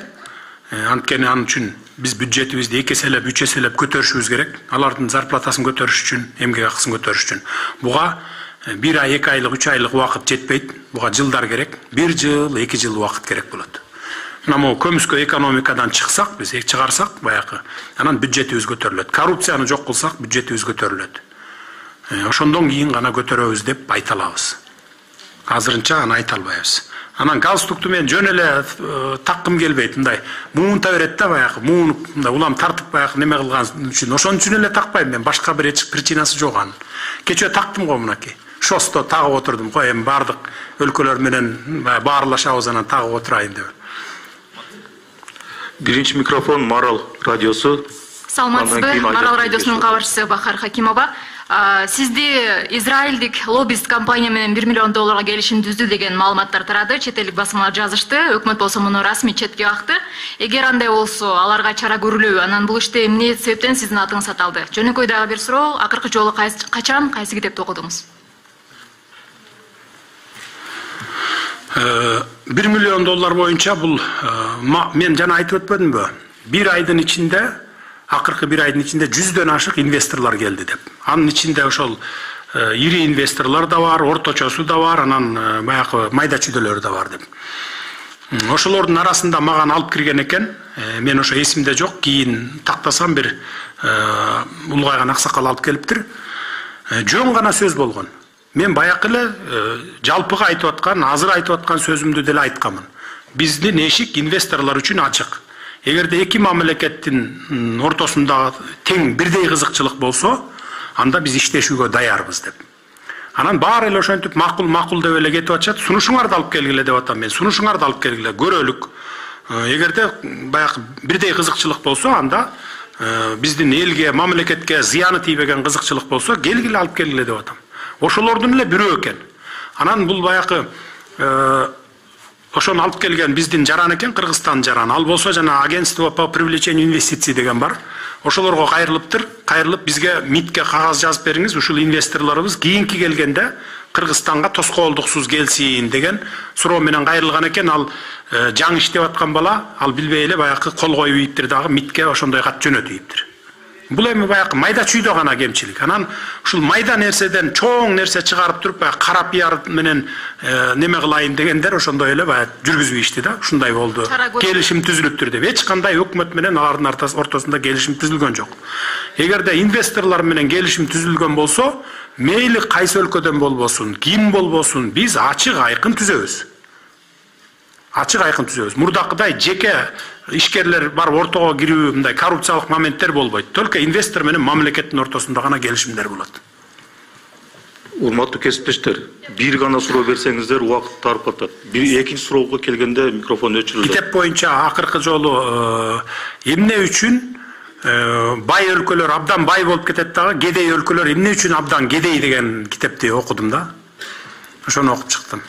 Анткени анын үчүн биз бюджетибизди 2 эселеп, 3 эселеп көтөрүшүбүз керек. Алардын зарплатасын көтөрүш үчүн, эмгек акысын көтөрүш үчүн. Буга 1 ай, 2 айлык, 3 айлык убакыт жетпейт. Буга жылдар керек. 1 жыл, 2 жыл убакыт керек болот. Мына көмүскө экономикадан чыксак, биз чыгарсак баягы, анан бюджетибиз көтөрүлөт. Коррупцияны жок кылсак, бюджетибиз көтөрүлөт. Ошондон кийин гана көтөрөбүз деп айта алабыз. Азырынча аны айта албайбыз. Анан галстукту мен жөн эле таккым келбейт, мындай муунта берет да баягы, муун мындай улам тартып баягы неме кылган үчүн, ошон үчүн эле такпайм мен, башка бир причинасы жок анын. Кечээ тактым го мынакей. Шосто тагып отурдум, кой эми бардык өлкөлөр менен баарлашабыз, анан тагып отурайын деп. Биринчи микрофон, Марал радиосу. Саламатсызбы, Марал радиосунун кабарчысы Бахар Хакимова. Сизди Израилдик лоббист компания менен $1 миллион келишим түздү деген маалыматтар тарады. Чет элдик басмалар жазышты. Өкмөт болсо муну расмий четке какты. Эгер андай болсо, аларга чара көрүлөбү? Анан бул иште эмне себептен сиздин атыңыз аталды? Жөнөкөй дагы бир суроо, акыркы жолу качан, кайсы китепти окудуңуз? $1 миллион боюнча бул мен жана айтып өтпөдүмбү? Bir айдын ичинде, акыркы bir айдын ичинде 100дөн ашык инвесторлор келди деп. Анын ичинде ошол ири инвесторлор да бар, орточосу да бар, анан баягы майда чүйдөлөр да бар деп. Ошолордун арасында маған алып кирген экен. Мен ошо эсимде жок. Кийин тактасам бир улгайган аксакал алып келиптир. Жөн гана сөз болгон. Мен баякы эле жалпыга айтып аткан, азыр айтып аткан сөзүмдү деле айтканмын. Биздин эшик инвесторлор үчүн ачык. Эгерде эки мамлекеттин ортосунда тең бирдей кызыкчылык болсо, анда биз иштешүүгө даярбыз деп. Анан баары эле ошентип макул деп эле кетип атышат. Сунушуңарды алып келгиле деп атам мен. Сунушуңарды алып келгиле, көрөлүк. Эгерде баягы бирдей кызыкчылык болсо, анда биздин элге, мамлекетке зыяны тийбеген кызыкчылык болсо, келгиле алып келгиле деп атам. Ошолордун эле бирөө экен. Анан бул баягы ошону алып келген биздин жаран экен, Кыргызстан жараны. Ал болсо жана агентство по привлечению инвестиций деген бар. Ошолорго кайрылыптыр. Кайрылып бизге МИДке кагаз жазып бериңиз, ушул инвесторлорубуз кийинки келгенде Кыргызстанга тоскоолдуксуз келсин деген суроо менен кайрылган экен. Ал жаңы иштеп аткан бала, ал билбей эле баягы кол коюп ийиптир дагы МИДке ошондой кат жөнөтүп ийиптир. Бул эми баягы майда чүйдө гана кемчилик. Анан ушул майда нерседен чоң нерсе чыгарып туруп, баягы кара пиар менен неме кылайын дегендер ошондой эле баягы жүргүзбөй ишти да. Ушундай болду. Келишим түзүлүптүр деп. Эч кандай өкмөт менен алардын ортосунда келишим түзүлгөн жок. Эгерде инвесторлор менен келишим түзүлгөн болсо, мейли кайсы өлкөдөн болбосун, ким болбосун, биз ачык айкын түзөбүз. Ачык айкын түзөбүз. Мурдакыдай жеке ишкерлер бар ортого кирүү мындай коррупциялык моменттер болбойт. Только инвестор менен мамлекеттин ортосунда гана келишимдер болот. Урматтуу кесиптештер, бир гана суроо берсеңиздер убакыт тарып атат. Экинчи суроого келгенде микрофон өчүрүлөт. Китеп боюнча акыркы жолу эмне үчүн бай өлкөлөр абдан бай болуп кетет дагы, кедей өлкөлөр эмне үчүн абдан кедей деген китепти окудум да. Ошону окуп чыктым.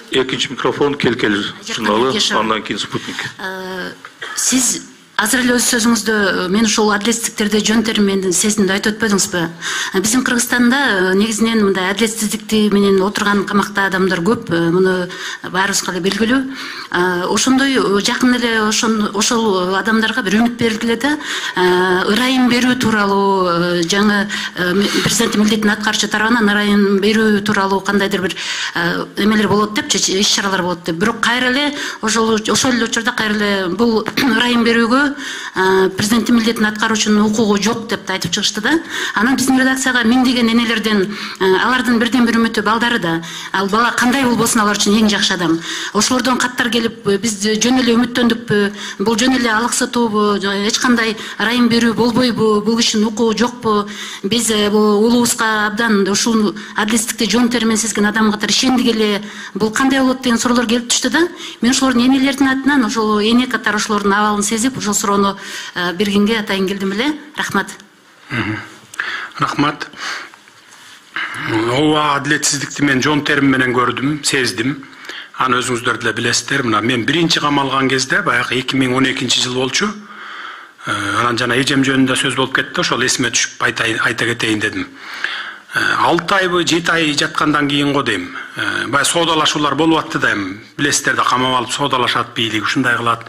Экинчи микрофон Келкелер журналы, андан кийин Спутник. Сиз азыр эле өз сөзүңүздө мен ушул адилетсиздиктерди жөн термин сезимде айтып өтпөдүңүзбү? Биздин Кыргызстанда негизинен мындай адилетсиздикти менен отурган камакта адамдар көп, муну баарыбызга эле белгилүү. Ошондой жакын эле ошол адамдарга бир үмүт берилгиле да, ырайым берүү тууралуу жаңы президент милдетин аткаруучу тарабынан ырайым берүү тууралуу кандайдыр бир эмелер болот деп, иш чаралар болот деп. Бирок кайра эле ошол эле учурда кайра эле бул ырайым берүүгө президенттин милдетин аткаруучунун укугу жок деп айтып чыгышты да. Анан биздин редакцияга миңдеген энелерден алардын бирден бир үмүтү балдары да. Ал бала кандай болбосун алар үчүн эң жакшы адам. Ошолордон каттар келип, биз жөн эле үмүттөндүкпү, бул жөн эле алаксатуубу, эч кандай ырайым берүү болбойбу, бул кишинин укугу жокпу, биз бул улубузга абдан ушул адилетсиздикти жон термен сезген адам катары ишендик эле, бул кандай болот деген суроолор келип түштү да. Мен ошолордун энелердин атынан ошол эне катары ошолордун абалын сезип, ошол суроону бергенге атайын келдим эле. Рахмат. Рахмат. Ооба адилетсиздикти мен жон терим менен көрдүм, сездим. Аны өзүңүздөр деле билесиздер. Мына мен биринчи камалган кезде баягы 2012-жыл болчу. Анан жана эжем жөнүндө сөз болуп кетти, ошол эсиме түшүп айта кетейин дедим. 6 айбы 7 ай жаткандан кийин го дейм. Бай соодалашуулар болуп атты да эми. Билесиздер да, камап алып соодалашат, бийлик ушундай кылат.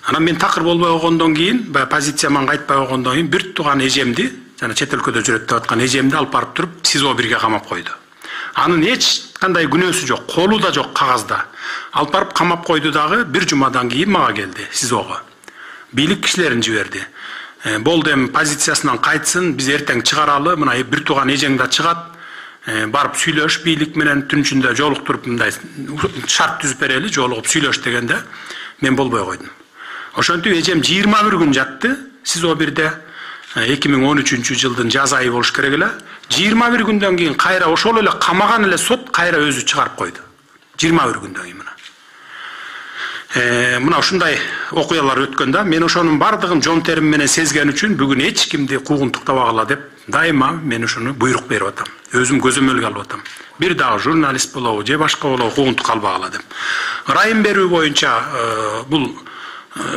Анан мен такыр болбой койгондон кийин, бай позицияман кайтпай койгондон кийин бир тууган эжемди, жана чет өлкөдө жүрөт деп аткан эжемди алып барып туруп СИЗО 1ге камап койду. Анын эч кандай күнөөсү жок, колу да жок кагазда. Алып барып камап койду дагы, бир жумадан кийин мага келди СИЗОго. Бийлик кишилерин жиберди. Болду эми позициясынан кайтсын, биз эртең чыгаралы, мына бир тууган эжең да чыгат. Барып сүйлөш бийлик менен түн ичинде жолуктуруп мындай шарт түзүп берели, жолугуп сүйлөш дегенде мен болбой койдум. Ошентип эжем 21 күн жатты СИЗО 1де. 2013-жылдын жаз айы болуш керек эле. 21 күндөн кийин кайра ошол эле камаган эле сот кайра өзү чыгарып койду. 21 күндөн кийин мына. Мына ушундай окуялар өткөндө мен ошонун бардыгын жон терим менен сезген үчүн бүгүн эч кимди куугунтуктабагыла деп дайыма мен ошону буйрук берип атам. Өзүм көзөмөлгө алып атам. Бир дагы журналист болобу же башка болобу куугунтук албагыла деп. Ырайым берүү боюнча бул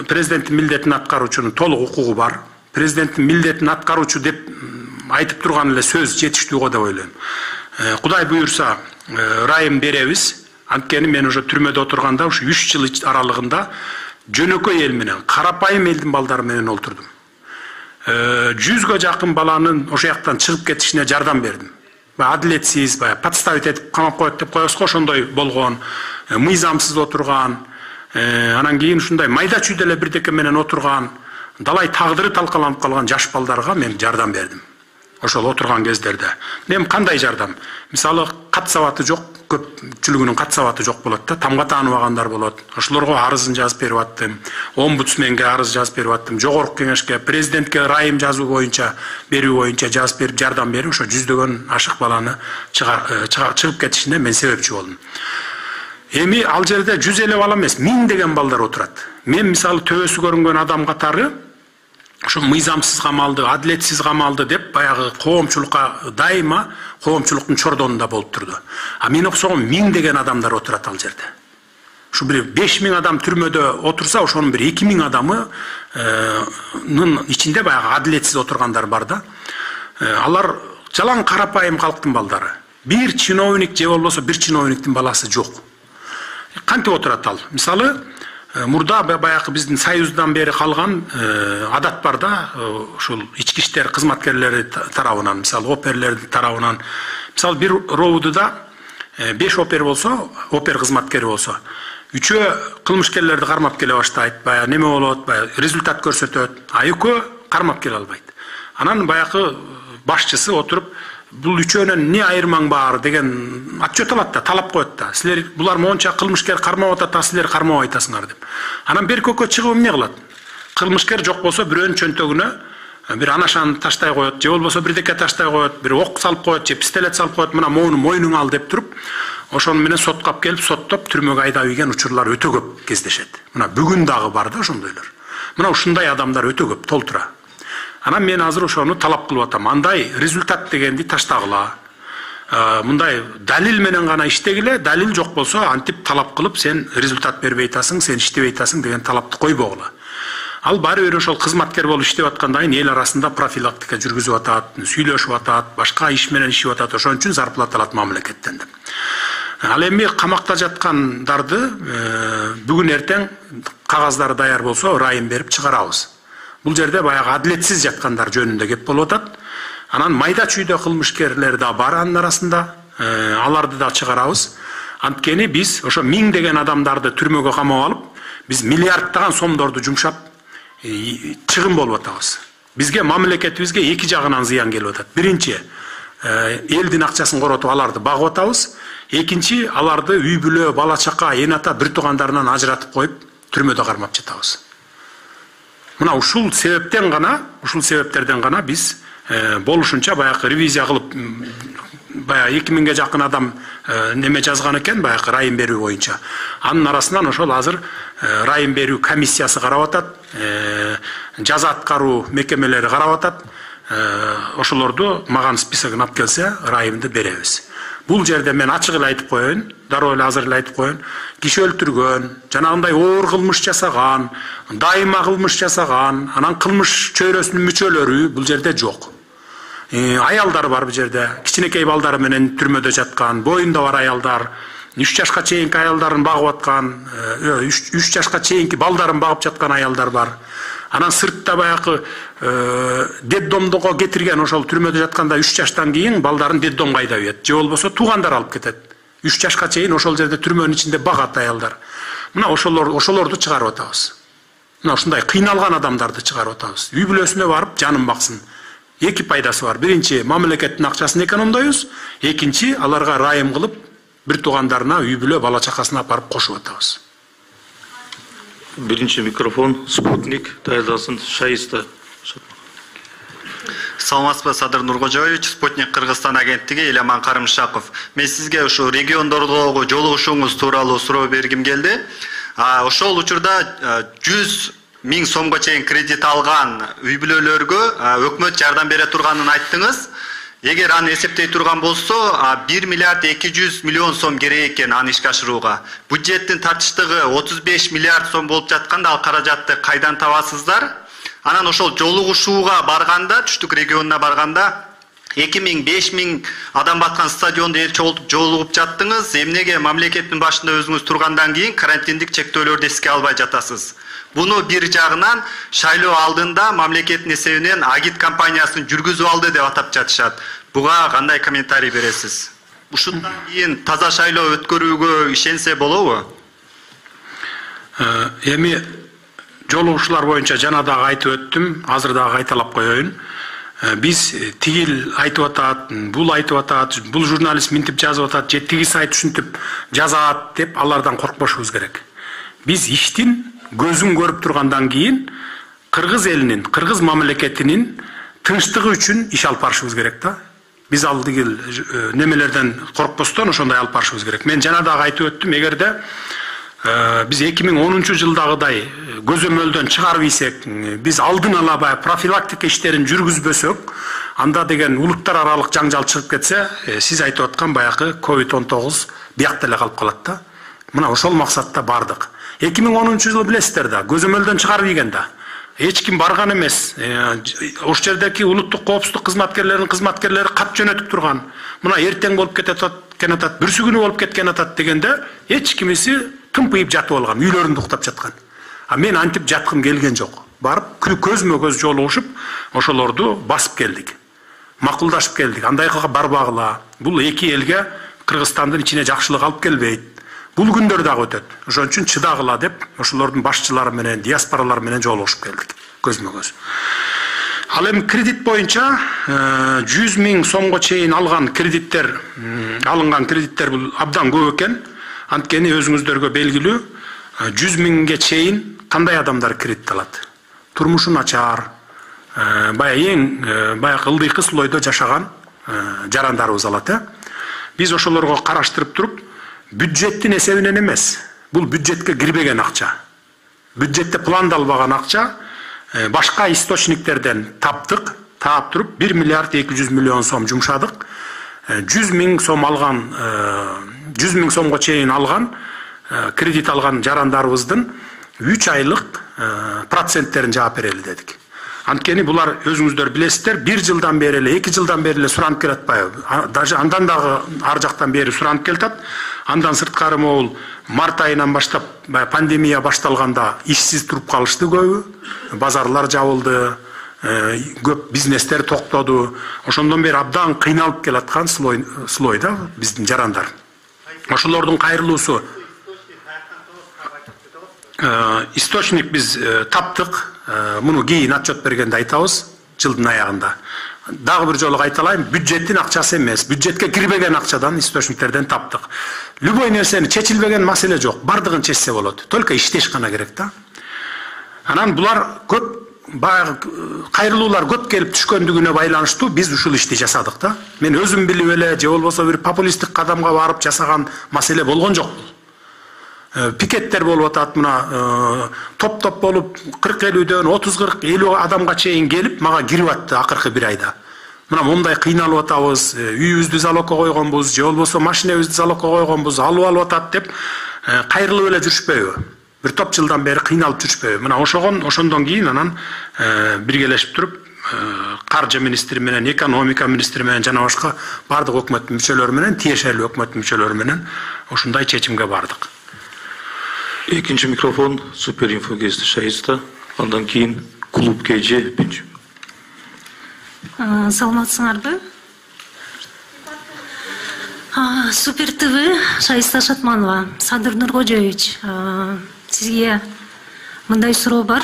президенттин милдетин аткаруучунун толук укугу бар. Президенттин милдетин аткаруучу деп айтып турган эле сөз жетиштүү го деп ойлойм. Кудай буйурса ырайым беребиз. Анткени мен уже түрмөдө отурганда ушу 3 жыл аралыгында жөнөкөй эл менен, карапайым элдин балдары менен олтурдум. 100гө жакын баланын ошо жактан чыгып кетишине жардам бердим. Адилетсиз, подставить этип камап коет деп коебузго, ошондой болгон. мыйзамсыз отурган, анан кийин ушундай майда чүйдө эле бирдеке менен отурган, далай тагдыры талкаланып калган жаш балдарга мен жардам бердим. Ошол отурган кездерде. Эми кандай жардам? Мисалы кат сабаты жок, көпчүлүгүнүн кат сабаты жок болот да, тамга тааныбагандар болот. Ошолорго арызын жазып берип аттым. Омбудсменге арыз жазып берип аттым. Жогорку кеңешке, президентке райым жазуу боюнча, берүү боюнча жазып берип жардам берип, ошо жүздөгөн ашык баланы чыгып кетишине мен себепчи болдум. Эми ал жерде 150 бала эмес, 1000 деген балдар отурат. Мен мисалы төбөсү көрүнгөн адам катары ошо мыйзамсыз камалды, адилетсиз камалды деп баягы коомчулукка дайыма коомчулуктун чордонунда болуп турду. А мен оксогон 1000 деген адамдар отурат ал жерде. Ушу бир 5000 адам түрмөдө отурса, ошонун бир 2000 адамынын ичинде баягы адилетсиз отургандар бар да. Алар жалаң карапайым калктын балдары. Бир чиновник же болбосо бир чиновниктин баласы жок. Кантип отурат ал? Мисалы, мурда баягы биздин союздан бери калган адат бар да, ушул ички иштер кызматкерлери тарабынан, мисалы оперлердин тарабынан, мисалы бир роудуда 5 опер болсо, опер кызматкери болсо, 3 кылмышкерлерди кармап келе баштайт, баягы неме болот, баягы результат көрсөтөт, а 2 кармап келе албайт. Анан баягы башчысы отуруп, бул үчөөнөн не айырмаң бар деген отчет алат да, талап коет да. Силер булар монча кылмышкер кармап атат, а силер кармап айтасыңар деп. Анан бир көккө чыгып эмне кылат? Кылмышкер жок болсо бирөөнүн чөнтөгүнө бир анашаны таштай коет, же болбосо бирдеке таштай коет, бир ок салып коет, же пистолет салып коет, мына моуну мойнуңа ал деп туруп, ошону менен сотко алып келип, соттоп түрмөгө айдап ийген учурлар өтө көп кездешет. Мына бүгүн дагы бар да ошондойлор. Мына ушундай адамдар өтө көп, толтура. Анан мен азыр ошону талап кылып атам. Андай результат дегенди таштагыла. Мындай далил менен гана иштегиле, далил жок болсо антип талап кылып, сен результат бербей атасың, сен иштебей атасың деген талапты койбогула. Ал баары бир ошол кызматкер болуп иштеп аткандан кийин эл арасында профилактика жүргүзүп атат, сүйлөшүп атат, башка иш менен ишип атат, ошон үчүн зарплата алат мамлекеттен деп. Ал эми камакта жаткандарды бүгүн эртең кагаздары даяр болсо ырайым берип чыгарабыз. Бул жерде баягы адилетсиз жаткандар жөнүндө кеп болуп атат. Анан майда чүйдө кылмышкерлер да бар анын арасында, аларды да чыгарабыз. Анткени биз ошо 1000 деген адамдарды түрмөгө камап алып, биз миллиарддаган сомдорду жумшап чыгым болуп атабыз. Бизге мамлекетибизге эки жагынан зыян келип атат. Биринчи, элдин акчасын коротуп аларды багып атабыз. Экинчи, аларды үй бүлө, бала чака, эн ата, бир туугандарынан ажыратып коюп, түрмөдө кармап жатабыз. Мына ушул себептерден гана биз болушунча баягы ревизия кылып, баягы 2000ге жакын адам неме жазган экен, баягы райым берүү боюнча. Анын арасынан ошол азыр райым берүү комиссиясы карап атат, жаза аткаруу мекемелери карап атат. Ошолорду маган списогун алып келсе, райымды беребиз. Бул жерде мен ачык эле айтып коеюн, дароо эле азыр эле айтып коеюн. Киши өлтүргөн, жанагындай оор кылмыш жасаган, дайыма кылмыш жасаган, анан кылмыш чөйрөсүнүн мүчөлөрү бул жерде жок. Аялдар бар бул жерде, кичинекей балдары менен түрмөдө жаткан, боюнда бар аялдар, 3 жашка чейинки аялдарын багып аткан, 3 жашка чейинки балдарын багып жаткан аялдар бар. Анан сыртта баягы детдомдого кетирген, ошол түрмөдө жатканда 3 жаштан кийин балдарын детдомго айдап ийет, же болбосо туугандар алып кетет. 3 жашка чейин ошол жерде түрмөнүн ичинде багат аялдар. Мына ошолорду чыгарып атабыз. Мына ушундай кыйналган адамдарды чыгарып атабыз. Үй бүлөсүнө барып жанын баксын. Эки пайдасы бар. Биринчи, мамлекеттин акчасын экономдойбуз. Экинчи, аларга райым кылып, бир туугандарына үй бүлө, бала чакасына барып кошуп атабыз. Биринчи микрофон, спутник, даярдасын Шаиста. Саламатсызбы, Садыр Нуркожоевич, Спутник Кыргызстан агенттиги Иламан Карымшаков. Мен сизге ушу региондордогу жолугушууңуз тууралуу суроо бергим келди. Ошол учурда 100 000 сомго чейин кредит алган үй бүлөлөргө өкмөт жардам бере турганын айттыңыз. Эгер аны эсептей турган болсо, 1 миллиард 200 миллион сом керек экен аны ишке ашырууга. Бюджеттин тартыштыгы 35 миллиард сом болуп жатканда, ал каражатты кайдан табасыздар? Анан ошол жолугушууга барганда, түштүк регионуна барганда 2000-5000 адам баткан стадиондо элчи болуп жолугуп жаттыңыз. Эмнеге мамлекеттин башында өзүңүз тургандан кийин карантиндик чектөөлөрдү эске албай жатасыз? Буну бир жагынан шайлоо алдында мамлекеттин эсебинен агит кампаниясын жүргүзүп алды деп атап жатышат. Буга кандай комментарий бересиз? ушундан кийин таза шайлоо өткөрүүгө ишенсе болобу? Эми жолугушуулар боюнча жана дагы айтып өттүм, азыр дагы кайталап коеюн. Биз тигил айтып атат, бул айтып атат, бул журналист минтип жазып атат, же тиги сайт ушинтип жазат деп алардан коркпошубуз керек. Биз иштин көзүн көрүп тургандан кийин кыргыз элинин, кыргыз мамлекетинин тынчтыгы үчүн иш алып барышыбыз керек да. Биз ал тигил немелерден коркпостон ошондой алып барышыбыз керек. Мен жана дагы айтып өттүм, эгерде биз 2010-жылдагыдай көзөмөлдөн чыгарып ийсек, биз алдын ала профилактика иштерин жүргүзбөсөк, анда деген улуттар аралык жаңжал чыгып кетсе, сиз айтып аткан баягы COVID-19 биякта эле калып калат да. Мына ошол максатта бардык. 2010-жылы билесиздер да, көзөмөлдөн чыгарып ийген да. Эч ким барган эмес. Ош жердеги улуттук коопсуздук кызматкерлери кат жөнөтүп турган. Мына эртең болуп кеткен атат, бүрсү күнү болуп кеткен атат дегенде, эч кимиси тымпыйып жатып алган, үйлөрүндө уктап жаткан. А мен антип жаткым келген жок. Барып көзмө көз жолугушуп, ошолорду басып келдик. Макулдашып келдик. Андай барбагыла. Бул эки элге Кыргызстандын ичине жакшылык алып келбейт. Бул күндөр дагы өтөт. Ошон үчүн чыдагыла деп, ошолордун башчылары менен, диаспоралар менен жолугушуп келдик. Көзмө көз. Ал эми кредит боюнча 100 000 сомго чейин алган кредиттер, алынган кредиттер бул абдан көп экен. Анткени өзүңүздөргө белгилүү, 100 000ге чейин кандай адамдар кредит алат? Турмушу начар, баягы ылдыйкы слойдо жашаган жарандарыбыз алат, Биз ошолорго караштырып туруп, бюджеттин эсебинен эмес, бул бюджетке кирбеген акча. Бюджетте пландалбаган акча башка источниктерден таптык, таап туруп 1 миллиард 200 миллион сом жумшадык. 100 000 сом алган, 100 000 сомго чейин алган, кредит алган жарандарыбыздын 3 айлык проценттерин жаап берели дедик. Анткени булар өзүңүздөр билесиздер, 1 жылдан бери эле, 2 жылдан бери эле суранып келет атпайбы? Даже андан дагы ар жактан бери суранып келатат. Андан сырткары могул март айынан баштап пандемия башталганда ишсиз туруп калышты көбү, базарлар жабылды, көп бизнестер токтоду. Ошондон бери абдан кыйналып келаткан слой да биздин жарандар. Ошолордун кайрылуусу источник биз таптык. Муну кийин отчет бергенде айтабыз, жылдын аягында. Дагы бир жолу кайталайм, бюджеттин акчасы эмес, бюджетке кирбеген акчадан источниктерден таптык. Любой нерсени чечилбеген маселе жок, бардыгын чечсе болот. Только иштеш гана керек да. Анан булар көп баягы кайрылуулар көп келип түшкөндүгүнө байланыштуу биз ушул ишти жасадык да. Мен өзүм билип эле же болбосо бир популисттик кадамга барып жасаган маселе болгон жок. Пикеттер болуп атат, мына топ-топ болуп 40-50дөн 30-40-50 адамга чейин келип мага кирип атты акыркы бир айда. Мына мондай кыйналып атабыз, үйүбүздү залогко койгонбуз, же болбосо машинебизди залогко койгонбуз, алып атат деп кайрылып эле жүрүшпөйбү? Бир топ жылдан бери кыйналып жүрүшпөйбү? Мына ошондон кийин анан биргелешип туруп каржы министри менен, экономика министри менен жана башка бардык өкмөттүн мүчөлөрү менен, тиешелүү өкмөттүн мүчөлөрү менен ушундай чечимге бардык. Экинчи микрофон Суперинфо Гезди Шайыста, андан кийин клуб КЖ. Саламатсыңарбы? Супер ТВ, Шайыста Шатманова, Садыр Нуркожоевич, сизге мындай суроо бар.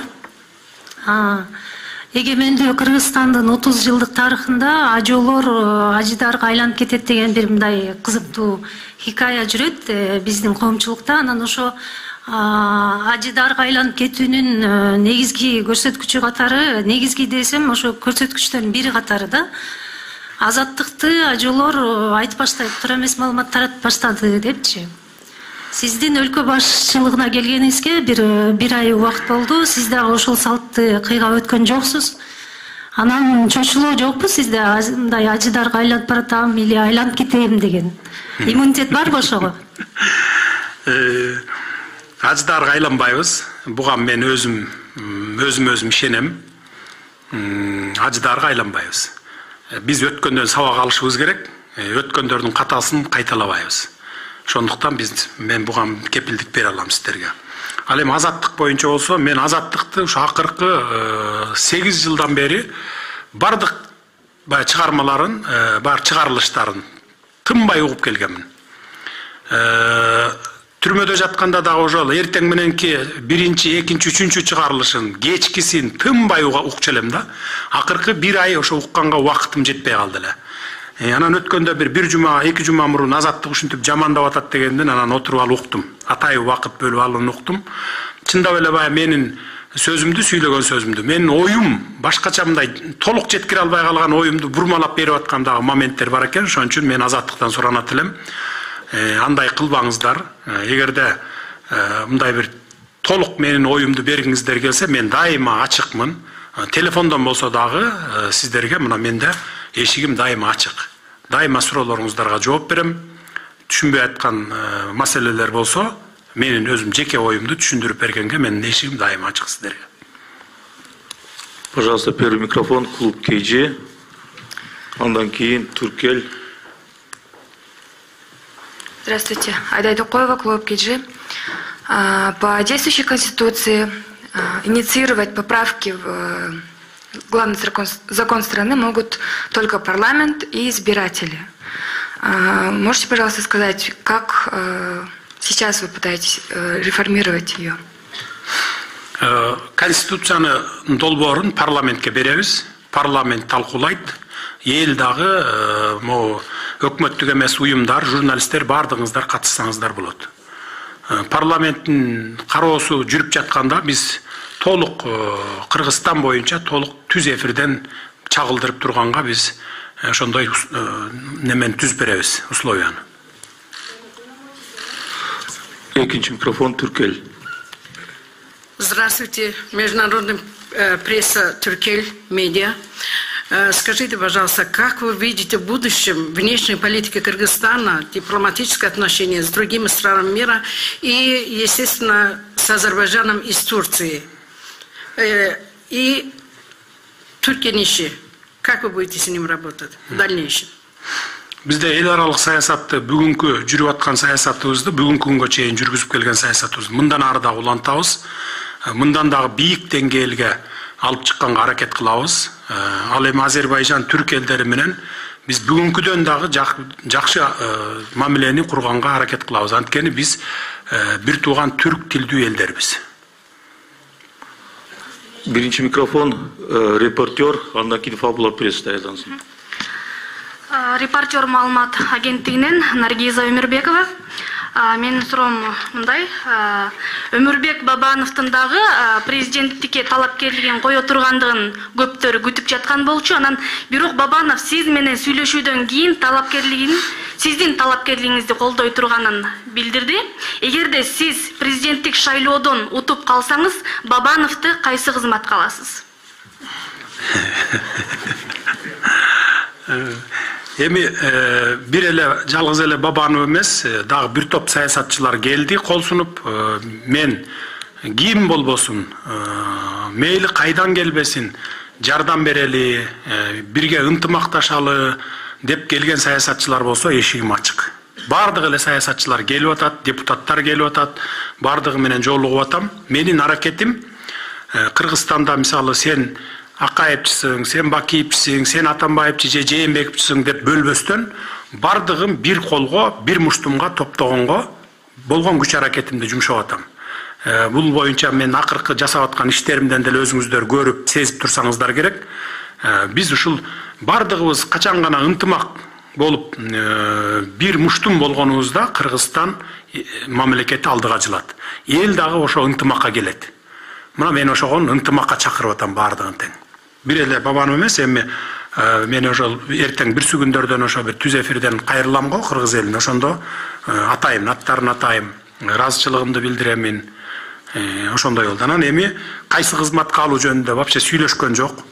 Эгемендүү Кыргызстандын 30 жылдык тарыхында ажоолор ажыдарга айланып кетет деген бир мындай кызыктуу хикая жүрөт биздин коомчулукта. Анан ошо ажыдарга айланып кетүүнүн негизги көрсөткүчү катары, негизги десем, ошо көрсөткүчтөрдүн бири катары да. Азаттыкты ажоолор айтып баштайт, туура эмес маалымат таратып баштады депчи. Сиздин өлкө башчылыгына келгениңизге бир ай убакыт болду. Сиз дагы ошол салтты кыйгап өткөн жоксуз. Анан чочулоо жокпу сизде, мындай ажыдарга айланып баратам или айланып кетем деген? Иммунитет барбы ошого? Ажыдарга айланбайбыз. Буга мен өзүм ишенем. Ажыдарга айланбайбыз. Биз өткөндөн сабак алышыбыз керек. Өткөндөрдүн катасын кайталабайбыз. Ошондуктан мен буга кепилдик бере алам сиздерге. Ал эми азаттык боюнча болсо, мен азаттыкты ушу акыркы 8 жылдан бери бардык чыгармаларын, бар чыгарылыштарын тынбай угуп келгенмин. Түрмөдө жатканда да ошол эртең мененки 1-чи, 2-чи, 3-чү чыгарылышын, кечкисин тынбай укчу элем да. Акыркы 1 ай ошо укканга убакытым жетпей калды эле. Анан өткөндө бир жума, 2 жума мурун азаттык ушинтип жамандап атат дегенден анан отуруп алып уктум. Атайы убакыт бөлүп алып уктум. Чындап эле баягы менин сөзүмдү, сүйлөгөн сөзүмдү, менин оюм башкача мындай толук жеткире албай калган оюмду бурмалап берип аткандагы моменттер бар экен. Ошон үчүн мен азаттыктан суранат элем. Андай кылбаңыздар. Эгерде мындай бир толук менин оюмду бергиңиздер келсе, мен дайыма ачыкмын. Телефондон болсо дагы сиздерге мына менде эшигим дайыма ачык. Дайыма суроолоруңуздарга жооп берем. Түшүнбөй аткан маселелер болсо, менин өзүм жеке оюмду түшүндүрүп бергенге менин эшигим дайыма ачык сиздерге. Пожалуйста, первый микрофон, клуб КЖ. Андан кийин Туркел. Здравствуйте. Айдай Токоева, клуб КЖ. По действующей Конституции инициировать поправки в главный закон страны могут только парламент и избиратели. Можете, пожалуйста, сказать, как сейчас вы пытаетесь реформировать ее? Конституцияны долбоорун парламентке беребиз. Парламент талкуулайт. Эл дагы өкмөттүк эмес уюмдар, журналисттер бардыгыңыздар катышсаңыздар болот. Парламенттин кароосу жүрүп жатканда биз толук Кыргызстан боюнча толук түз эфирден чагылдырып турганга биз ошондой немен түз беребиз, условияны. Экинчи микрофон, Туркел. Здравствуйте, международная пресса Туркель, медиа. Скажите, пожалуйста, как вы видите в будущем внешней политики Кыргызстана, дипломатические отношения с другими странами мира и, естественно, с Азербайджаном и с Турцией? И Туркениши, как вы будете с ним работать в дальнейшем? Бизде эл аралык саясатты бүгүнкү жүрүп аткан саясатыбызды бүгүнкү күнгө чейин жүргүзүп келген саясатыбыз мындан ары да улантабыз. Мындан дагы бийик деңгээлге алып чыкканга аракет кылабыз. Ал эми Азербайжан, Түрк элдери менен биз бүгүнкүдөн дагы жакшы мамилени курганга аракет кылабыз. Анткени биз бир тууган түрк тилдүү элдербиз. Биринчи микрофон, репортер, андан кийин Фабула пресс даярдансын. Репортер маалымат агенттигинен Наргиза Өмүрбекова. Менин суроом мындай, Өмүрбек Бабановдун дагы президенттикке талапкерлигин кое тургандыгын көптөр күтүп жаткан болчу. Анан бирок Бабанов сиз менен сүйлөшүүдөн кийин сиздин талапкерлигиңизди колдой турганын билдирди. Эгерде сиз президенттик шайлоодон утуп калсаңыз, Бабановду кайсы кызматка аласыз? Эми бир эле жалгыз эле Бабанов эмес, дагы бир топ саясатчылар келди, кол сунуп, мен ким болбосун, мейли кайдан келбесин, жардам берели, бирге ынтымакташалы деп келген саясатчылар болсо эшигим ачык. Бардык эле саясатчылар келип атат, депутаттар келип атат, бардыгы менен жолугуп атам. Менин аракетим Кыргызстанда мисалы сен Акаевчисиң, сен Бакиевчисиң, сен Атамбаевчи же Жээнбековчисиң деп бөлбөстөн бардыгын бир колго, бир муштумга топтогонго болгон күч аракетимди жумшап атам. Бул боюнча мен акыркы жасап аткан иштеримден деле өзүңүздөр көрүп, сезип турсаңыздар керек. Биз ушул бардыгыбыз качан гана ынтымак болуп бир муштум болгонубузда Кыргызстан мамлекети алдыга жылат. Эл дагы ошо ынтымакка келет. Мына мен ошогон ынтымакка чакырып атам бардыгын тең. Бир эле Бабанов эмес, эми мен ошол эртең бир күндөрдөн ошо бир түз эфирден кайрылам го кыргыз элине. Ошондо атайын, аттарын атайым, ыраазычылыгымды билдирем. Ошондой болду. Анан эми кайсы кызматка алуу жөнүндө вообще сүйлөшкөн жок.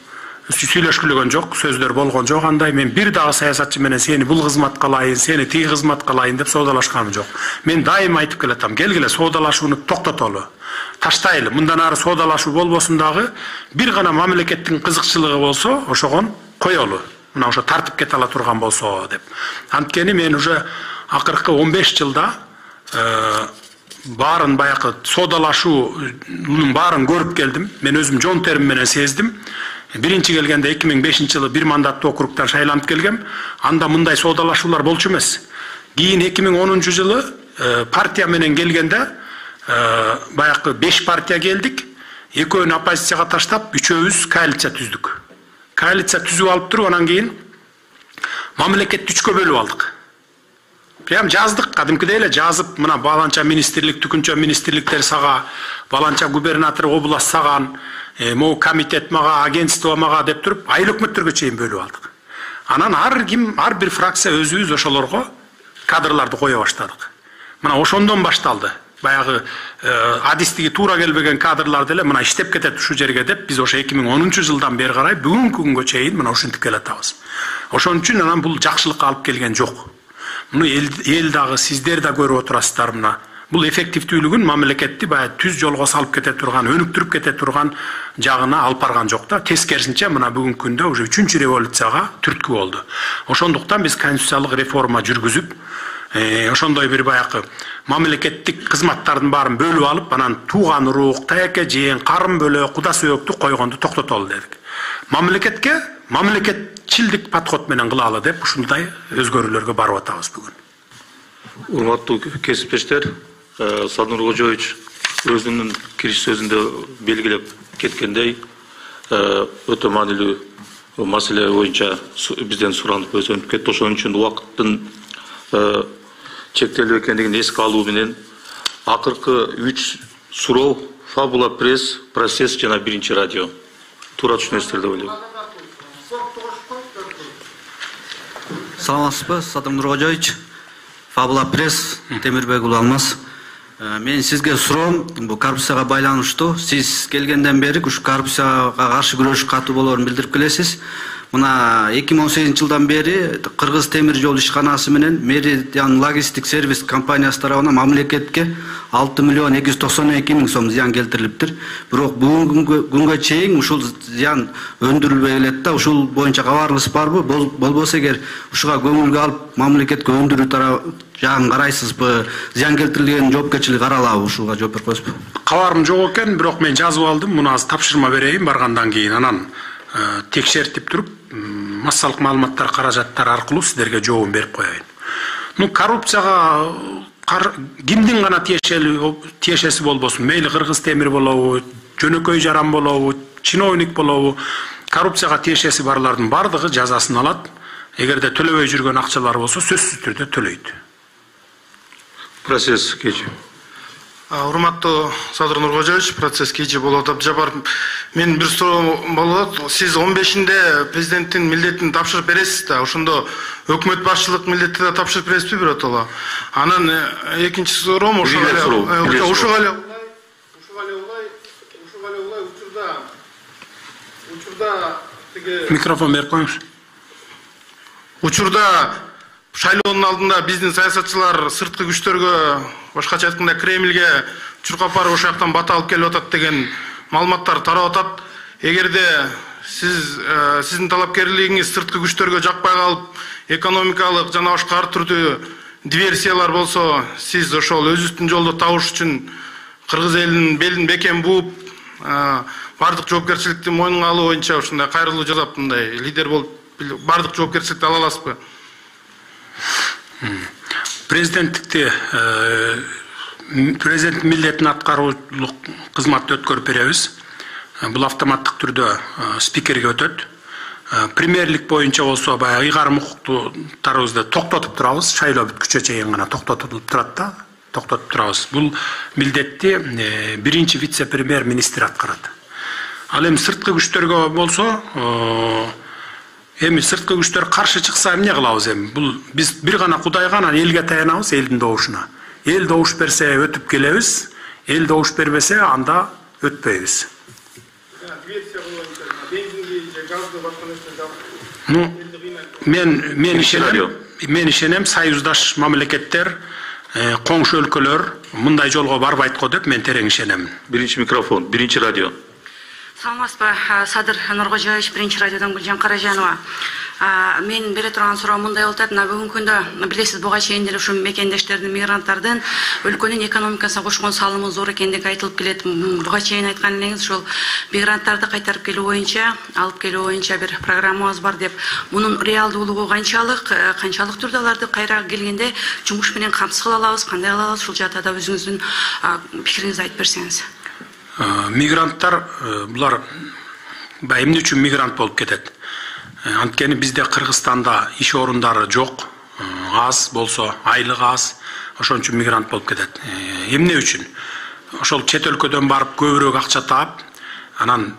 Сүйлөшкүлөгөн жок, сөздөр болгон жок андай. Мен бир дагы саясатчы менен сени бул кызматка алайын, сени тиги кызматка алайын деп соодалашканым жок. Мен дайыма айтып келатам, келгиле соодалашууну токтотолу. Таштайлы, мындан ары соодалашуу болбосун дагы, бир гана мамлекеттин кызыкчылыгы болсо, ошогон коелу. Мына ошо тартып кете ала турган болсо деп. Анткени мен уже акыркы 15 жылда баарын баягы соодалашуунун баарын көрүп келдим. Мен өзүм жон терим менен сездим. Биринчи келгенде 2005-жылы бир мандаттуу округтан шайланып келгем. Анда мындай соодалашуулар болчу эмес. Кийин 2010-жылы партия менен келгенде баягы 5 партия келдик. Экөөнү оппозицияга таштап, үчөөбүз коалиция түздүк. Коалиция түзүп алып туруп, анан кийин мамлекетти 3кө бөлүп алдык. Прям жаздык, кадимкидей эле жазып, мына баланча министрлик, түкүнчө министрликтер сага, баланча губернатор область саган, могу комитет мага, агентство мага деп туруп, айыл өкмөттөргө чейин бөлүп алдык. Анан ар бир фракция өзүбүз ошолорго кадрларды кое баштадык. Мына ошондон башталды. Баягы адистиги туура келбеген кадрларды эле мына иштеп кетет ушу жерге деп, биз ошо 2010-жылдан бери карай бүгүнкү күнгө чейин мына ушинтип келатабыз. Ошон үчүн анан бул жакшылыкка алып келген жок. Муну эл дагы сиздер да көрүп отурасыздар мына. Бул эффективдүүлүгүн мамлекетти баягы түз жолго салып кете турган, өнүктүрүп кете турган жагына алып барган жок да. Тескерисинче мына бүгүнкү күндө уже 3-чү революцияга түрткү болду. Ошондуктан биз конституциялык реформа жүргүзүп, ошондой бир баягы мамлекеттик кызматтардын баарын бөлүп алып, анан тууган урук, таяке жээн, карын бөлө, куда сөйөктү койгонду токтотолу дедик. Мамлекетке мамлекетчилдик подход менен кылалы деп ушундай өзгөрүүлөргө барып атабыз бүгүн. Урматтуу кесиптештер, Садыр Нуркожоевич өзүнүн кириш сөзүндө белгилеп кеткендей, өтө маанилүү маселе боюнча бизден суранып өзөнүп кетти. Ошон үчүн убакыттын чектелүү экендигин эске алуу менен акыркы 3 суроо Фабула пресс, процесс жана биринчи радио. Туура түшүнөсүздөр деп ойлойм. Саламатсызбы, Садыр Нуркожоевич, Фабула пресс, Темирбек уулу Алмаз. Мен сизге суроом, бул коррупцияга байланыштуу. Сиз келгенден бери ушу коррупцияга каршы күрөш катуу болоорун билдирип келесиз. Мына 2018-жылдан бери Кыргыз темир жол ишканасы менен Меридиан логистик сервис компаниясы тарабынан мамлекетке 6.292.000 сом зыян келтирилиптир. Бирок бүгүнкү күнгө чейин ушул зыян өндүрүлбөй келет да. Ушул боюнча кабарыңыз барбы? Болбосо эгер ушуга көңүлгө алып мамлекетке өндүрүү жагын карайсызбы? Зыян келтирилген жоопкерчилик каралабы? Ушуга жооп берип коесузбу? Кабарым жок экен, бирок мен жазып алдым. Муну азыр тапшырма берейин баргандан кийин. Анан текшертип туруп, массалык маалыматтар каражаттар аркылуу сиздерге жообун берип коеюн. Ну, коррупцияга кимдин гана тиешеси болбосун, мейли Кыргыз темир болобу, жөнөкөй жаран болобу, чиновник болобу, коррупцияга тиешеси барлардын бардыгы жазасын алат. Эгерде төлөбөй жүргөн акчалар болсо, сөзсүз түрдө төлөйт. Процесс кечи. Урматтуу Садыр Нуркожоевич, процесс кечи болот. Жабар, мен бир суроо болот. Сиз 15-нде президенттин милдетин тапшырып бересиз да, ошондо өкмөт башчылык милдетти да тапшырып бересизби биротоло? Анан экинчи суроом ошо эле учурда микрофон берип коюңуз. Учурда шайлоонун алдында биздин саясатчылар сырткы күчтөргө, башкача айтканда Кремльге чуркап барып ошол жактан бата алып келип атат деген маалыматтар тарап атат. Эгерде сиздин талапкерлигиңиз сырткы күчтөргө жакпай калып, экономикалык жана башка ар түрдүү диверсиялар болсо, сиз ошол өзүңүздүн жолду табыш үчүн кыргыз элинин белин бекем бууп, бардык жоопкерчиликти мойнуңа алуу боюнча ушундай кайрылуу жасап, мындай лидер болуп бардык жоопкерчиликти ала аласызбы? Президенттикти президент милдетин аткаруулук кызматты өткөрүп беребиз. Бул автоматтык түрдө спикерге өтөт. Премьерлик боюнча болсо баягы ыйгарым укуктарыбызды токтотуп турабыз. Шайлоо бүткүчө чейин гана токтотулуп турат да, токтотуп турабыз. Бул милдетти биринчи вице-премьер министр аткарат. Ал эми сырткы күчтөргө болсо, эми сырткы күчтөр каршы чыкса эмне кылабыз эми? Бул биз бир гана Кудайга, анан элге таянабыз, элдин добушуна. Эл добуш берсе өтүп келебиз, эл добуш бербесе анда өтпөйбүз. Ну, мен ишенем, союздаш мамлекеттер, коңшу өлкөлөр мындай жолго барбайт го деп мен терең ишенем. Биринчи микрофон, биринчи радио. Саламатсызбы, Садыр Нуркожоевич, биринчи радиодон Гүлжан Каражанова. Мен бере турган суроо мындай болуп атат. Мына бүгүнкү күндө билесиз, буга чейин деле ушу мекендештердин, мигранттардын өлкөнүн экономикасына кошкон салымы зор экендиги айтылып келет. Буга чейин айткан элеңиз ушул мигранттарды кайтарып келүү боюнча, алып келүү боюнча бир программабыз бар деп. Мунун реалдуулугу канчалык түрдө аларды кайра келгенде жумуш менен камсыз кыла алабыз, кандай кыла алабыз? Ушул жакта да өзүңүздүн пикириңизди айтып берсеңиз. Мигранттар булар эмне үчүн мигрант болуп кетет? Анткени бизде Кыргызстанда иш орундары жок, аз болсо, айлык аз, ошон үчүн мигрант болуп кетет. Эмне үчүн? Ошол чет өлкөдөн барып көбүрөөк акча таап, анан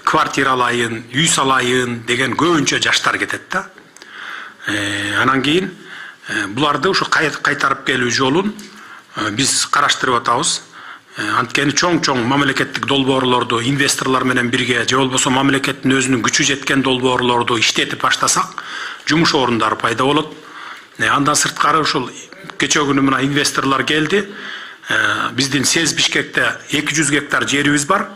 квартира алайын, үй салайын деген көбүнчө жаштар кетет да. Анан кийин буларды ушу кайтарып келүү жолун биз караштырып атабыз. Анткени чоң мамлекеттик долбоорлорду инвесторлор менен бирге же болбосо мамлекеттин өзүнүн күчү жеткен долбоорлорду иштетип баштасак, жумуш орундары пайда болот. Андан сырткары ушул кечээ күнү мына инвесторлор келди. Биздин Сез Бишкекте 200 гектар жерибиз бар.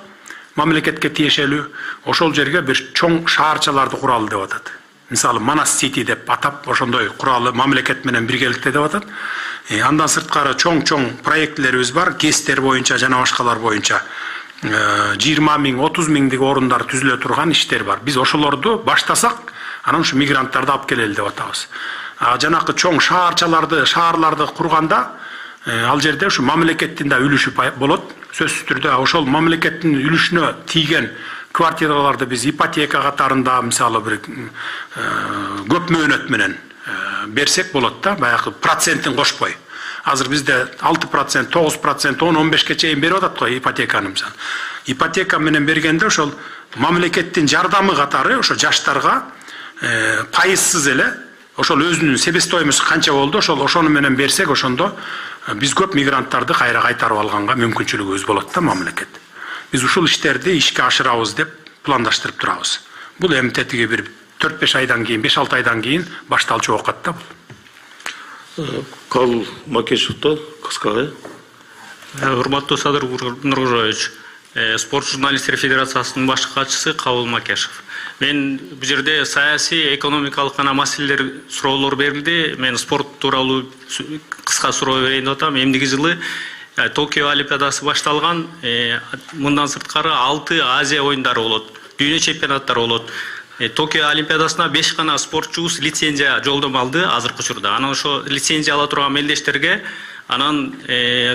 Мамлекетке тиешелүү. Ошол жерге бир чоң шаарчаларды куралы деп атат. Мисалы Манас Сити деп атап, ошондой куралы мамлекет менен биргеликте деп атат. Андан сырткары чоң проектлерибиз бар, КЕСтер боюнча жана башкалар боюнча 20 миң, 30 миңдик орундар түзүлө турган иштер бар. Биз ошолорду баштасак, анан ушу мигранттарды алып келели деп атабыз. Жанакы чоң шаарларды курганда, ал жерде ушу мамлекеттин да үлүшү болот. Сөзсүз түрдө ошол мамлекеттин үлүшүнө тийген квартираларды биз ипотека катарында, мисалы бир көп мөөнөт менен берсек болот да, баягы процентин кошпой. Азыр бизде 6%, 9%, 10-15ке чейин берип атат го ипотеканы мисалы. Ипотека менен бергенде ошол мамлекеттин жардамы катары ошо жаштарга пайызсыз эле ошол өзүнүн себестоимость канча болду, ошону менен берсек, ошондо биз көп мигранттарды кайра кайтарып алганга мүмкүнчүлүгүбүз болот да мамлекет. Биз ушул иштерди ишке ашырабыз деп пландаштырып турабыз. Бул эми тетиги бир 4-5 айдан кийин, 5-6 айдан кийин башталчу окат да бул. Кабыл Макешевто кыска. Урматтуу Садыр Нургожоевич, спорт журналисттер федерациясынын башкы катчысы Кабыл Макешев. Мен бул жерде саясий, экономикалык гана маселелер суроолор берилди. Мен спорт тууралуу кыска суроо берейин деп атам. Эмдиги жылы Токио Олимпиадасы башталган, мындан сырткары 6 Азия оюндары болот, дүйнө чемпионаттары болот. Токио Олимпиадасына 5 гана спортчубуз лицензия жолдомо алды азыркы учурда. Анан ошо лицензия ала турган мелдештерге анан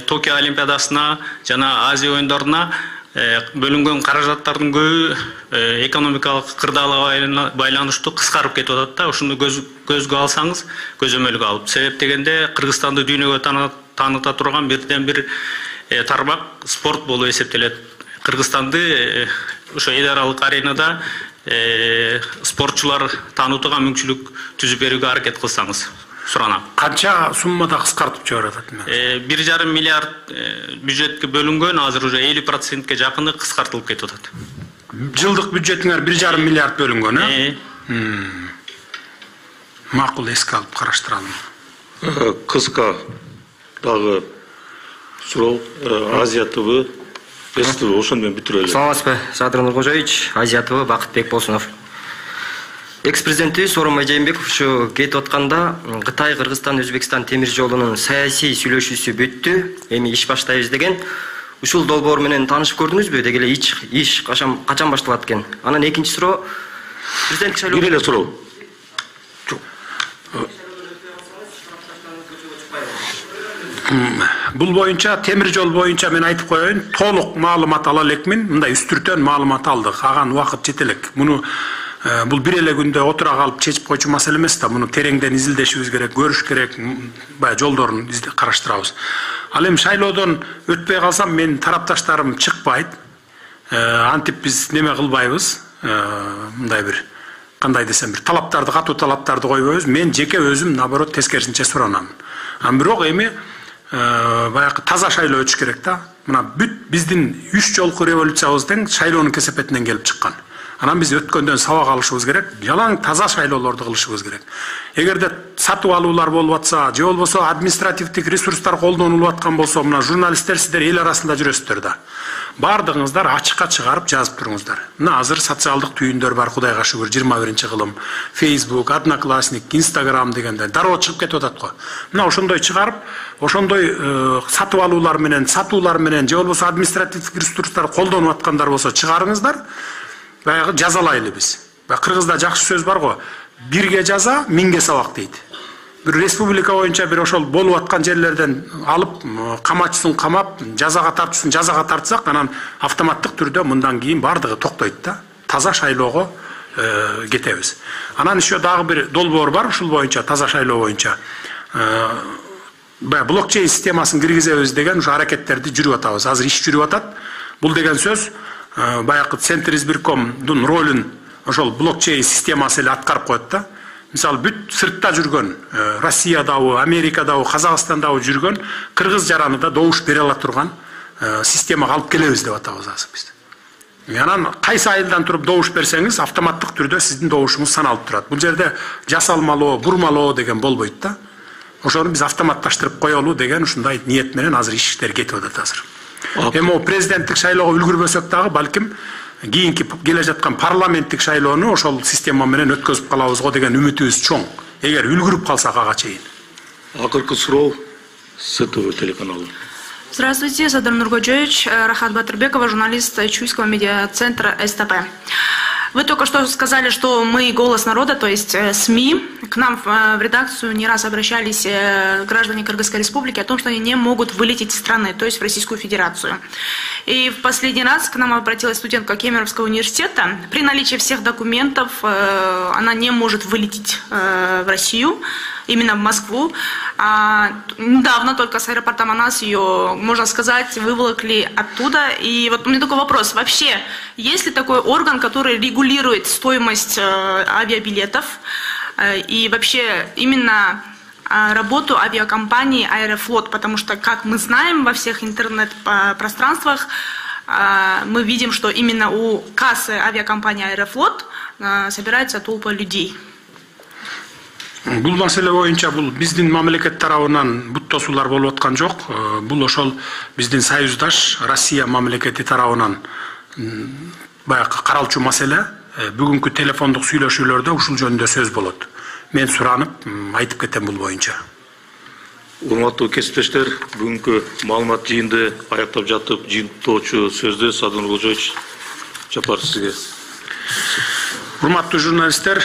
Токио Олимпиадасына жана Азия оюндарына бөлүнгөн каражаттардын көбү экономикалык кырдаалга байланыштуу кыскарып кетип атат да. Ушуну көзгө алсаңыз, көзөмөлгө алып. Себеп дегенде Кыргызстанды дүйнөгө тааныта турган бирден бир тармак спорт болуп эсептелет. Кыргызстанды ошо эл аралык аренада спортчулар таанутууга мүмкүнчүлүк түзүп берүүгө аракет кылсаңыз суранам. Канча суммада кыскартып жиберет атат? 1,5 миллиард бюджетке бөлүнгөн, азыр уже 50%ке жакыны кыскартылып кетип атат. Жылдык бюджетиңер 1,5 миллиард бөлүнгөн, Макул, эске алып караштыралым. Кыска дагы суроо Азия ТВ, СТВ ошону менен бүтүрөлү. Саламатсызбы, Садыр Нургожоевич, Азия ТВ, Бакытбек Болсунов. Экс-президентибиз Сооронбай Жээнбеков ушу кетип атканда Кытай, Кыргызстан, Өзбекстан темир жолунун саясий сүйлөшүүсү бүттү, эми иш баштайбыз деген. Ушул долбоор менен таанышып көрдүңүзбү? Деги эле иш качан башталат экен? Анан экинчи суроо, президенттик шайлоо. Бир эле суроо. Бул боюнча, темир жол боюнча мен айтып коеюн, толук маалымат ала элекмин. Мындай үстүртөн маалымат алдык. Аган убакыт жете элек. Муну бул бир эле күндө отура калып чечип койчу маселе эмес да. Муну тереңден изилдешибиз керек, көрүш керек, баягы жолдорун караштырабыз. Ал эми шайлоодон өтпөй калсам, мен тарапташтарым чыкпайт. Антип биз неме кылбайбыз. Мындай бир кандай десем, бир талаптарды, катуу талаптарды койбойбуз. Мен жеке өзүм наоборот тескерисинче суранам. Бирок эми баягы таза шайлоо өтүш керек да. Мына бүт биздин 3 жолку революциябыздын шайлоонун кесепетинен келип чыккан. Анан биз өткөндөн сабак алышыбыз керек, жалаң таза шайлоолорду кылышыбыз керек. Эгерде сатып алуулар болуп атса, же болбосо административдик ресурстар колдонулуп аткан болсо, мына журналисттер сиздер эл арасында жүрөсүздөр да. бардыгыңыздар ачыкка чыгарып жазып туруңуздар. Мына азыр социалдык түйүндөр бар, Кудайга шүгүр, 21-кылым. Facebook, Одноклассник, Instagram дегенде дароо чыгып кетип атат го. Мына ошондой чыгарып, ошондой сатып алуулар менен, сатуулар менен, же болбосо административдик ресурстар колдонуп аткандар болсо чыгарыңыздар. Баягы жазалайлы биз. Кыргызда жакшы сөз бар го. Бирге жаза, миңге сабак дейт. Bir республика боюнча bir ошол болуп аткан жерлерден алып, камачысын камап, жазага тартсын, жазага тартсак, анан автоматтык түрдө мындан кийин бардыгы токтойт да. Таза шайлоого кетебиз. Анан еще дагы бир долбоор бар, ушул боюнча, таза шайлоо боюнча. Блокчейн системасын киргизебиз деген ушу аракеттерди жүрүп атабыз. Азыр иш жүрүп атат. Бул деген сөз баягы Центр избиркомдун ролун ошол блокчейн системасы эле аткарып коет да. Мисалы бүт сыртта жүргөн, Россиядабы, Америкадабы, Казакстандабы жүргөн кыргыз жаранында добуш бере ала турган системага алып келебиз деп атабыз азыр биз. Анан кайсы айылдан туруп добуш берсеңиз, автоматтык түрдө сиздин добушуңуз саналып турат. Бул жерде жасалмалоо, бурмалоо деген болбойт да. Ошону биз автоматташтырып коелу деген ушундай ниет менен азыр иштер кетип атат азыр. Эми президенттик шайлоого үлгүрбөсөк дагы балким кийинки келе жаткан парламенттик шайлоону ошол система менен өткөзүп калабыз го деген үмүтүбүз чоң. Эгер үлгүрүп калсак ага чейин. Акыркы суроо СТВ телеканалы. Здравствуйте, Садыр Нургоджевич, Рахат Батырбекова, журналист Чуйского медиацентра СТП. Вы только что сказали, что мы голос народа, то есть СМИ. К нам в редакцию не раз обращались граждане Кыргызской республики о том, что они не могут вылететь из страны, то есть в Российскую Федерацию. И в последний раз к нам обратилась студентка Кемеровского университета. При наличии всех документов она не может вылететь в Россию, именно в Москву. Недавно только с аэропорта Манас ее, можно сказать, выволокли оттуда. И вот у меня такой вопрос. Вообще, есть ли такой орган, который регулирует стоимость авиабилетов и вообще именно работу авиакомпании «Аэрофлот», потому что, как мы знаем, во всех интернет-пространствах мы видим, что именно у кассы авиакомпании «Аэрофлот» собирается толпа людей. Бул маселе боюнча бул биздин мамлекет тарабынан бут тосуулар болуп аткан жок. Бул ошол биздин союздаш Россия мамлекети тарабынан баягы каралчу маселе. Бүгүнкү телефондук сүйлөшүүлөрдө ушул жөнүндө сөз болот. Мен суранып айтып кетем бул боюнча. Урматтуу кесиптештер, бүгүнкү маалымат жыйынды аяктап жатып, жыйынтоочу сөздү Садыр Нургожевич Жапаров сизге. Урматтуу журналисттер,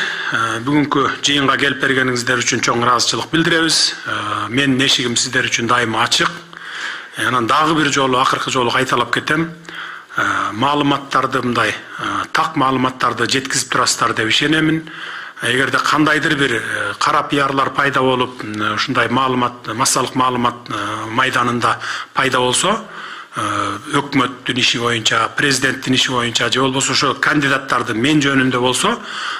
бүгүнкү жыйынга келип бергениңиздер үчүн чоң ыраазычылык билдиребиз. Менин эшигим сиздер үчүн дайыма ачык. Анан дагы бир жолу, акыркы жолу кайталап кетем. Маалыматтарды мындай так маалыматтарды жеткизип турасыздар деп ишенемин. Эгерде кандайдыр бир кара пиарлар пайда болуп, ушундай маалымат, массалык маалымат майданында пайда болсо, өкмөттүн иши боюнча, президенттин иши боюнча, же болбосо ошо кандидаттардын мен жөнүндө болсо,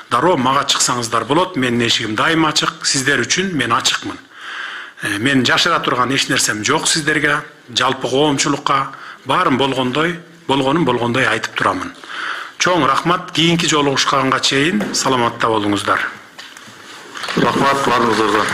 дароо мага чыксаңыздар болот. Менин эшигим дайыма ачык, сиздер үчүн мен ачыкмын. Мен жашыра турган эч нерсем жок сиздерге, жалпы коомчулукка баарын болгондой айтып турамын. Чоң рахмат, кийинки жолугушканга чейин саламатта болуңуздар. Рахмат баарыңыздарга.